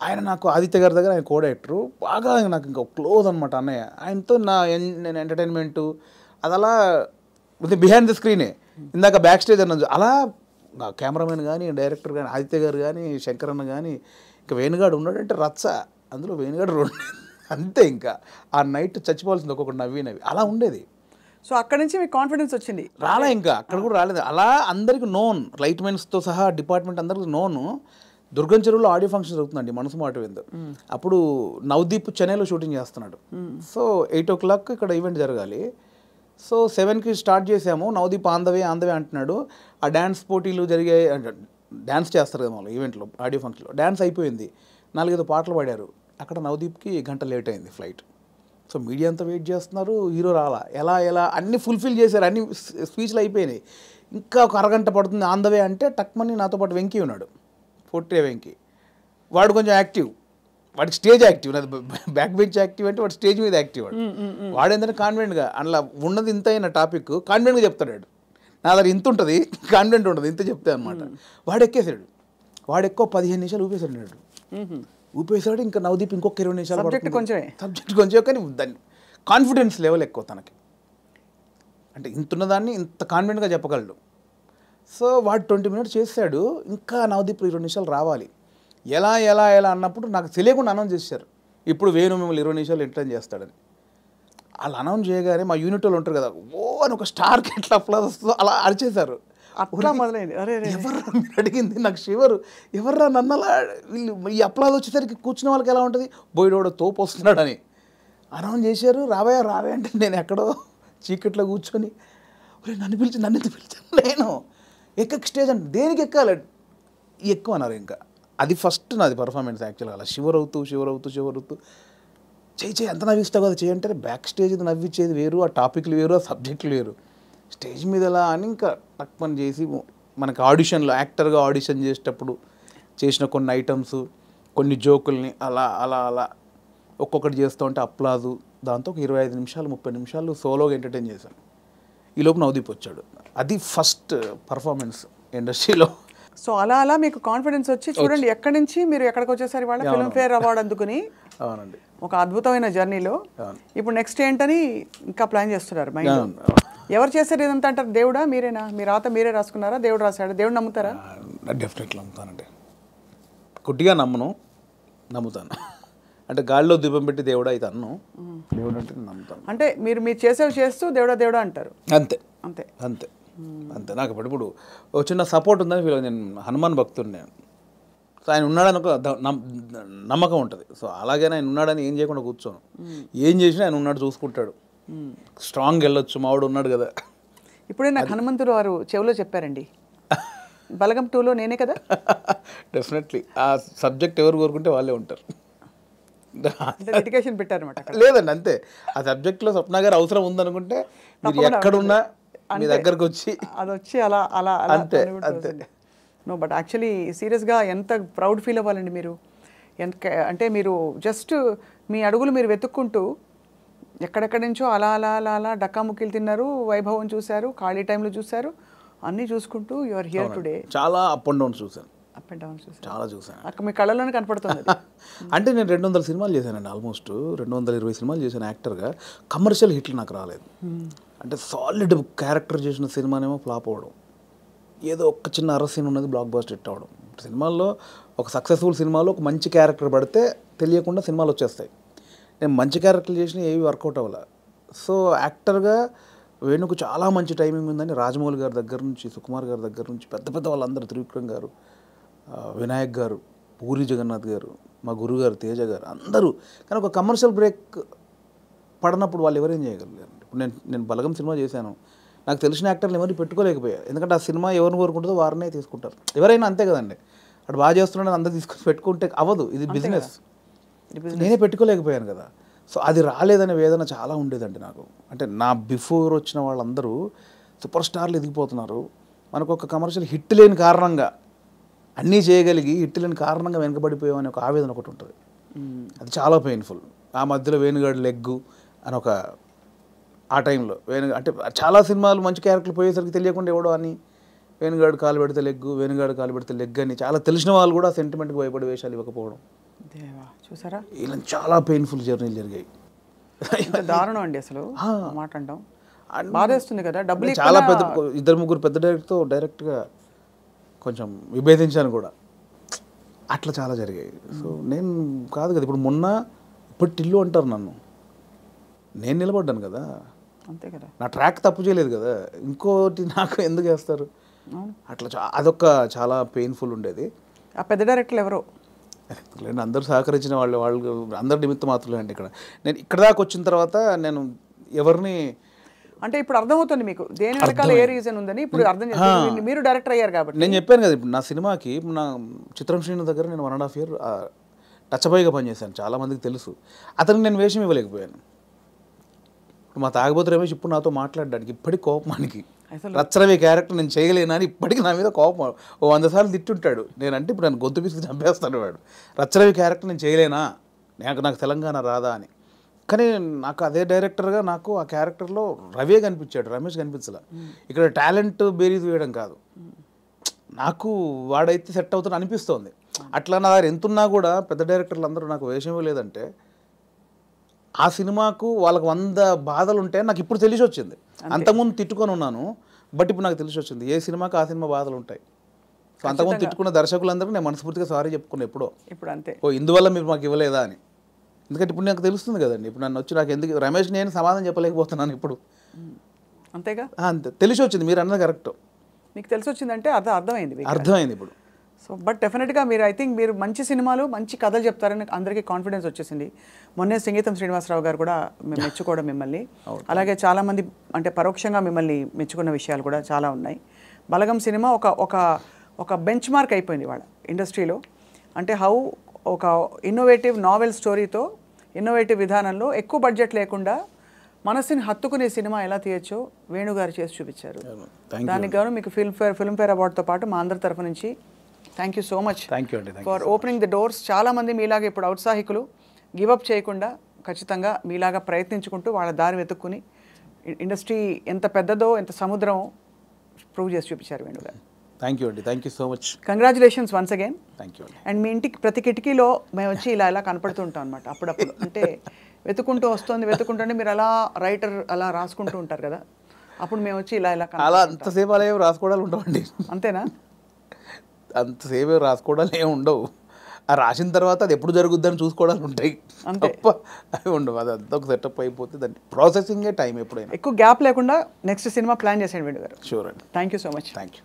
S2: ఆయన నాకు ఆదిత్య గారి దగ్గర ఆయన కో డైరెక్టరు, బాగా నాకు ఇంకా క్లోజ్ అనమాట అన్నయ్య. ఆయనతో నేను ఎంటర్టైన్మెంటు అది అలా బిహైండ్ ద స్క్రీనే, ఇందాక బ్యాక్ స్టేజ్ అన్నది అలా. కెమెరామెన్ కానీ డైరెక్టర్ కానీ ఆదిత్య గారు కానీ శంకర్ అన్న కానీ ఇంకా వేణుగాడు ఉన్నాడంటే రచ్చ, అందులో వేణుగాడు రెండు అంతే. ఇంకా ఆ నైట్ చచ్చిపోవాల్సింది ఒక్కొక్కటి నవ్వి అలా ఉండేది.
S1: సో అక్కడి నుంచి మీకు కాన్ఫిడెన్స్ వచ్చింది?
S2: రాలే, ఇంకా అక్కడ కూడా రాలేదు. అలా అందరికి నోన్, లైట్ మెన్స్తో సహా డిపార్ట్మెంట్ అందరికి నోను. దుర్గం చెరువులో ఆడియో ఫంక్షన్ జరుగుతుందండి మనసు మాట విందు. అప్పుడు నవదీప్ చెన్నైలో షూటింగ్ చేస్తున్నాడు. సో 8 o'clock ఇక్కడ ఈవెంట్ జరగాలి. సో 7కి స్టార్ట్ చేసాము. నవదీప్ ఆందవే అంటున్నాడు. ఆ డ్యాన్స్ పోటీలు జరిగాయి, డ్యాన్స్ చేస్తారు కదా వాళ్ళు ఈవెంట్లో, ఆడియో ఫంక్షన్లో డ్యాన్స్ అయిపోయింది. 4-5 పాటలు పాడారు. అక్కడ నవదీప్కి గంట లేట్ అయింది ఫ్లైట్. సో మీడియా అంతా వెయిట్ చేస్తున్నారు, హీరో రాలా. ఎలా అన్నీ ఫుల్ఫిల్ చేశారు, అన్ని స్పీచ్లు అయిపోయినాయి. ఇంకా ఒక అరగంట పడుతుంది ఆందవే అంటే టక్మని నాతో పాటు వెంకీ ఉన్నాడు, పొట్టే వెంకీ. వాడు కొంచెం యాక్టివ్, వాడికి స్టేజ్ యాక్టివ్, నాది బ్యాక్ బెంచ్ యాక్టివ్ అంటే వాడు స్టేజ్ మీద యాక్టివ్. వాడు ఏంటంటే కాన్ఫిడెంట్గా అందులో ఉన్నది ఇంత అయిన టాపిక్ కాన్ఫిడెంట్గా చెప్తాడు. నా దగ్గర ఇంత ఉంటుంది, కాన్ఫిడెంట్ ఉంటుంది, ఇంత చెప్తా అనమాట. వాడు ఎక్కేసాడు, వాడు ఎక్కువ 15 నిమిషాలు ఊపేసాడు. ఇంకా నవదీప్ ఇంకొక 20 నిమిషాలు సబ్జెక్ట్ కొంచెం, కానీ దాన్ని కాన్ఫిడెన్స్ లెవెల్ ఎక్కువ తనకి, అంటే ఇంత ఉన్నదాన్ని ఇంత కాన్ఫిడెంట్గా చెప్పగలడు. సో వాడు 20 minutes చేశాడు. ఇంకా నవదీప్ 20 నిమిషాలు రావాలి. ఎలా అన్నప్పుడు నాకు తెలియకుండా అనౌన్స్ చేశారు, ఇప్పుడు వేణు మిమ్మల్ని 20 నిమిషాలు ఎంటర్టైన్ చేస్తాడని. వాళ్ళు అనౌన్స్ చేయగానే మా యూనిట్ వాళ్ళు ఉంటారు కదా, అని ఒక స్టార్కి ఎట్లా అప్లాజ్ వస్తుందో అలా అరిచేశారు.
S1: అట్లా మొదలైంది.
S2: ఎవర్రా మీరు అడిగింది, నాకు షివరు, ఎవర్రా నన్నలా. వీళ్ళు ఈ అప్లాజ్ వచ్చేసరికి కూర్చున్న వాళ్ళకి ఎలా ఉంటుంది, బోయిడోడ తోపు వస్తున్నాడని అనౌన్స్ చేశారు. రావే అంటే నేను ఎక్కడో చీకట్లో కూర్చొని నన్ను ఎందుకు పిలిచాను, నేను స్టేజ్ అంటే దేనికి ఎక్కాలి, ఎక్కువ అన్నారు. ఇంకా అది ఫస్ట్ నాది పర్ఫార్మెన్స్ యాక్చువల్గా. అలా షివర్ అవుతూ చేయి ఎంత నవ్విస్తావు కదా చేయి అంటే, బ్యాక్ స్టేజ్ నవ్వించేది వేరు, ఆ టాపిక్లు వేరు, ఆ సబ్జెక్టులు వేరు. స్టేజ్ మీద ఎలా అని ఇంకా తక్కువ చేసి మనకి ఆడిషన్లో యాక్టర్గా ఆడిషన్ చేసేటప్పుడు చేసిన కొన్ని ఐటమ్స్, కొన్ని జోకుల్ని అలా ఒక్కొక్కటి చేస్తూ ఉంటే అప్లాజు, దాంతో ఒక 25 నిమిషాలు 30 నిమిషాలు సోలోగా ఎంటర్టైన్ చేశాను. ఈ లోపు నవదీప్ వచ్చాడు. అది ఫస్ట్ పర్ఫార్మెన్స్ ఇండస్ట్రీలో.
S1: సో అలా మీకు కాన్ఫిడెన్స్ వచ్చి చూడండి ఎక్కడి నుంచి మీరు ఎక్కడికి వచ్చేసరి వాళ్ళ ఫిల్మ్ఫేర్ అవార్డు అందుకుని.
S2: అవునండి,
S1: ఒక అద్భుతమైన జర్నీలో. ఇప్పుడు నెక్స్ట్ ఏంటని ఇంకా ప్లాన్ చేస్తున్నారు మైండ్? ఎవరు చేశారు ఇదంతా అంటారు? దేవుడా, మీరేనా? మీ రాత మీరే రాసుకున్నారా, దేవుడు రాశాడు? దేవుడు నమ్ముతారా?
S2: డెఫినెట్లీ నమ్ముతానండి, కొద్దిగా నమ్ముతాను. అంటే గాలిలో దీపం పెట్టి దేవుడా అయితే అన్ను, దేవుడు అంటే నమ్ముతాను.
S1: అంటే మీరు చేసేవి చేస్తూ దేవుడా అంటారు.
S2: అంతే. నాకు ఇప్పుడు ఒక చిన్న సపోర్ట్ ఉందని ఫీల్. నేను హనుమాన్ భక్తుడు, నేను ఆయన ఉన్నాడని ఒక నమ్మకం ఉంటుంది. సో అలాగే ఆయన ఉన్నాడని ఏం చేయకుండా కూర్చోను, ఏం చేసినా ఆయన ఉన్నాడు, చూసుకుంటాడు, స్ట్రాంగ్ వెళ్ళొచ్చు, మావాడు ఉన్నాడు కదా.
S1: ఇప్పుడే నాకు హనుమంతుడు వారు చెవిలో చెప్పారండి, బలగం 2లో నేనే కదా.
S2: డెఫినెట్లీ ఆ సబ్జెక్ట్ ఎవరు కోరుకుంటే వాళ్ళే ఉంటారు.
S1: డెడికేషన్ పెట్టారన్నమాట.
S2: లేదండి, అంతే. ఆ సబ్జెక్ట్లో స్వప్న గారు అవసరం ఉందనుకుంటే మీరు ఎక్కడున్నా మీ దగ్గరకు వచ్చి
S1: అది వచ్చి అలా అంతే. నో, బట్ యాక్చువల్లీ సీరియస్గా ఎంత ప్రౌడ్ ఫీల్ అవ్వాలండి మీరు. అంటే మీరు జస్ట్ మీ అడుగులు మీరు వెతుక్కుంటూ ఎక్కడెక్కడి నుంచో అలా డక్కాముక్కీలు తిన్నారు, వైభవం చూశారు, ఖాళీ టైంలో చూశారు, అన్నీ చూసుకుంటూ యు ఆర్ హియర్ టుడే.
S2: చాలా అప్ అండ్ డౌన్ చూశాను, చాలా చూసాను.
S1: అక్కడ మీ కళ్ళలోనే కనపడుతుంది.
S2: అంటే నేను 200 సినిమాలు చేశానండి, ఆల్మోస్ట్ 220 సినిమాలు చేశాను యాక్టర్గా. కమర్షియల్ హిట్లు నాకు రాలేదు. అంటే సాలిడ్ క్యారెక్టర్ చేసిన సినిమానేమో ఫ్లాప్ అవ్వడం, ఏదో ఒక చిన్న అర సీన్ ఉన్నది బ్లాక్ బస్టర్ హిట్ అవ్వడం. సినిమాల్లో ఒక సక్సెస్ఫుల్ సినిమాలో ఒక మంచి క్యారెక్టర్ పడితే తెలియకుండా సినిమాలు వచ్చేస్తాయి. నేను మంచి క్యారెక్టర్లు చేసిన ఏవి వర్కౌట్ అవ్వాలి. సో యాక్టర్గా వేణుకు చాలా మంచి టైమింగ్ ఉందని రాజమౌళి గారి దగ్గర నుంచి, సుకుమార్ గారి దగ్గర నుంచి, పెద్ద వాళ్ళందరూ, త్రివిక్రమ్ గారు, వినాయక్ గారు, పూరి జగన్నాథ్ గారు, మా గురుగారు తేజ గారు, అందరూ. కానీ ఒక కమర్షియల్ బ్రేక్ పడినప్పుడు వాళ్ళు ఎవరేం చేయగలరు. ఇప్పుడు నేను బలగం సినిమా చేశాను, నాకు తెలిసిన యాక్టర్లు ఎవరిని పెట్టుకోలేకపోయారు. ఎందుకంటే ఆ సినిమా ఎవరిని కోరుకుంటుందో వారినే తీసుకుంటారు. ఎవరైనా అంతే కదండి, అటు బాగా చేస్తున్నాడని అందరూ తీసుకొని పెట్టుకుంటే అవ్వదు, ఇది బిజినెస్. నేనే పెట్టుకోలేకపోయాను కదా. సో అది రాలేదనే వేదన చాలా ఉండేదండి నాకు. అంటే నా బిఫోర్ వచ్చిన వాళ్ళందరూ సూపర్ స్టార్లు ఎదిగిపోతున్నారు, మనకు ఒక కమర్షియల్ హిట్ లేని కారణంగా అన్నీ చేయగలిగి హిట్లేని కారణంగా వెనకబడిపోయామని ఒక ఆవేదన ఒకటి ఉంటుంది. అది చాలా పెయిన్ఫుల్. ఆ మధ్యలో వేణుగాడి లెగ్గు అని ఒక ఆ టైంలో అంటే చాలా సినిమాలు మంచి క్యారెక్టర్లు పోయేసరికి తెలియకుండా ఎవడో అని వేణుగాడు కాలు పెడితే లెగ్గు, వేణుగాడు కాలు పెడితే లెగ్ అని చాలా తెలిసిన వాళ్ళు కూడా సెంటిమెంట్కి భయపడి వేషాలు ఇవ్వకపోవడం,
S1: దేవా చూసారా,
S2: ఇలా చాలా పెయిన్ఫుల్ జర్నీలు జరిగాయి.
S1: దారుణం అండి అసలు మాట అంటాం. బాధేస్తుంది కదా. డబ్బులు
S2: చాలా పెద్ద 2-3 పెద్ద డైరెక్టర్తో డైరెక్ట్గా కొంచెం విభేదించాను కూడా. అట్లా చాలా జరిగాయి. సో నేను కాదు కదా ఇప్పుడు మొన్న ఇప్పుడు టిల్లు అంటారు నన్ను, నేను నిలబడ్డాను కదా,
S1: అంతే కదా,
S2: నా ట్రాక్ తప్పు చేయలేదు కదా, ఇంకోటి నాకు ఎందుకు వేస్తారు అట్లా. అదొక చాలా పెయిన్ఫుల్ ఉండేది.
S1: ఆ పెద్ద డైరెక్టర్లు ఎవరో
S2: అందరూ సహకరించిన వాళ్ళు అందరు నిమిత్త మాత్రమే అండి. నేను ఇక్కడ దాకా వచ్చిన తర్వాత నేను ఎవరిని
S1: అంటే ఇప్పుడు అర్థమవుతుంది మీకు దేని వెనకాల ఏ రీజన్ ఉందని ఇప్పుడు అర్థం చేస్తుంది. మీరు డైరెక్టర్ అయ్యారు కాబట్టి.
S2: నేను చెప్పాను కదా ఇప్పుడు నా సినిమాకి నా చిత్రం శ్రీను దగ్గర నేను 1.5 year టచ్ బాయ్గా పనిచేశాను, చాలామందికి తెలుసు. అతనికి నేను వేషం ఇవ్వలేకపోయాను. ఇప్పుడు మా తాగబోతు రమేష్ ఇప్పుడు నాతో మాట్లాడడానికి ఇప్పటికి కోపమానికి రచ్చరవి క్యారెక్టర్ నేను చేయలేనా అని ఇప్పటికీ నా మీద కోపం 100 సార్లు తిట్టుంటాడు. నేనంటే ఇప్పుడు నన్ను గొంతు పిసికి చంపేస్తాను వాడు. రచ్చరవి క్యారెక్టర్ నేను చేయలేనా, నాకు తెలంగాణ రాదా అని. కానీ నాకు అదే డైరెక్టర్గా నాకు ఆ క్యారెక్టర్లో రవే కనిపించాడు, రమేష్ కనిపించలే. ఇక్కడ టాలెంట్ బేరీజ్ వేయడం కాదు, నాకు వాడైతే సెట్ అవుతుంది అనిపిస్తోంది. అట్లా నా దగ్గర ఎంతున్నా కూడా పెద్ద డైరెక్టర్లు అందరూ నాకు వేషం లేదంటే ఆ సినిమాకు వాళ్ళకి 100 బాధలు ఉంటే నాకు ఇప్పుడు తెలిసి వచ్చింది. అంతకుముందు తిట్టుకొని ఉన్నాను, బట్ ఇప్పుడు నాకు తెలిసి వచ్చింది ఏ సినిమాకి ఆ సినిమా బాధలు ఉంటాయి. సో అంతకుముందు తిట్టుకున్న దర్శకులందరూ నేను మనస్ఫూర్తిగా సారీ చెప్పుకున్నా ఎప్పుడో,
S1: ఇప్పుడు అంతే
S2: ఇందువల్ల మీరు మాకు ఇవ్వలేదా అని. ఎందుకంటే ఇప్పుడు నాకు తెలుస్తుంది కదండి, ఇప్పుడు నన్ను వచ్చి నాకు ఎందుకు రమేష్ నేను సమాధానం చెప్పలేకపోతున్నాను ఇప్పుడు.
S1: అంతేగా,
S2: అంతే తెలిసి వచ్చింది, మీరు అన్నది కరెక్ట్.
S1: మీకు తెలిసి వచ్చిందంటే అర్థమైంది
S2: ఇప్పుడు.
S1: సో బట్ డెఫినెట్గా మీరు ఐ థింక్ మీరు మంచి సినిమాలు మంచి కథలు చెప్తారని అందరికీ కాన్ఫిడెన్స్ వచ్చేసింది. మొన్నే సంగీతం శ్రీనివాసరావు గారు కూడా మెచ్చుకోవడం మిమ్మల్ని, అలాగే చాలామంది అంటే పరోక్షంగా మిమ్మల్ని మెచ్చుకున్న విషయాలు కూడా చాలా ఉన్నాయి. బలగం సినిమా ఒక బెంచ్ మార్క్ అయిపోయింది వాళ్ళ ఇండస్ట్రీలో. అంటే ఒక ఇన్నోవేటివ్ నావెల్ స్టోరీతో ఇన్నోవేటివ్ విధానంలో ఎక్కువ బడ్జెట్ లేకుండా మనసుని హత్తుకునే సినిమా ఎలా తీయచ్చో వేణుగారు చేసి చూపించారు. దానికి గాను మీకు ఫిల్మ్ఫేర్ అవార్డుతో పాటు మా అందరి తరఫు నుంచి thank you so much for opening the doors. చాలామంది మీలాగా ఇప్పుడు ఔత్సాహికులు గివప్ చేయకుండా ఖచ్చితంగా మీలాగా ప్రయత్నించుకుంటూ వాళ్ళ దారి వెతుక్కుని ఇండస్ట్రీ ఎంత పెద్దదో ఎంత సముద్రమో ప్రూవ్ చేసి చూపించారు వేణుగారు.
S2: Thank you so much.
S1: Congratulations once again.
S2: Thank you.
S1: And మీ ఇంటికి ప్రతి కిటికీలో మేము వచ్చి ఇలా కనపడుతూ ఉంటాం అనమాట అప్పుడప్పుడు. అంటే వెతుకుంటుంటే మీరు అలా రైటర్ అలా రాసుకుంటూ ఉంటారు కదా, అప్పుడు మేము వచ్చి ఇలా
S2: అలా అంతసేపు అలా ఏమి రాసుకోవడాలు ఉండవండి.
S1: అంతేనా?
S2: అంతసేపు రాసుకోవడాలు ఏమి ఉండవు. ఆ రాసిన తర్వాత అది ఎప్పుడు జరుగుద్దని చూసుకోవడాలు ఉంటాయి తప్ప అవి ఉండవు. అది అంతా ఒక సెటప్ అయిపోతే దాని ప్రాసెసింగే టైం ఎప్పుడైనా.
S1: ఎక్కువ గ్యాప్ లేకుండా నెక్స్ట్ సినిమా ప్లాన్ చేసేయండి వేణు గారు.
S2: షూర్ అండి.
S1: Thank you so much.
S2: Thank you.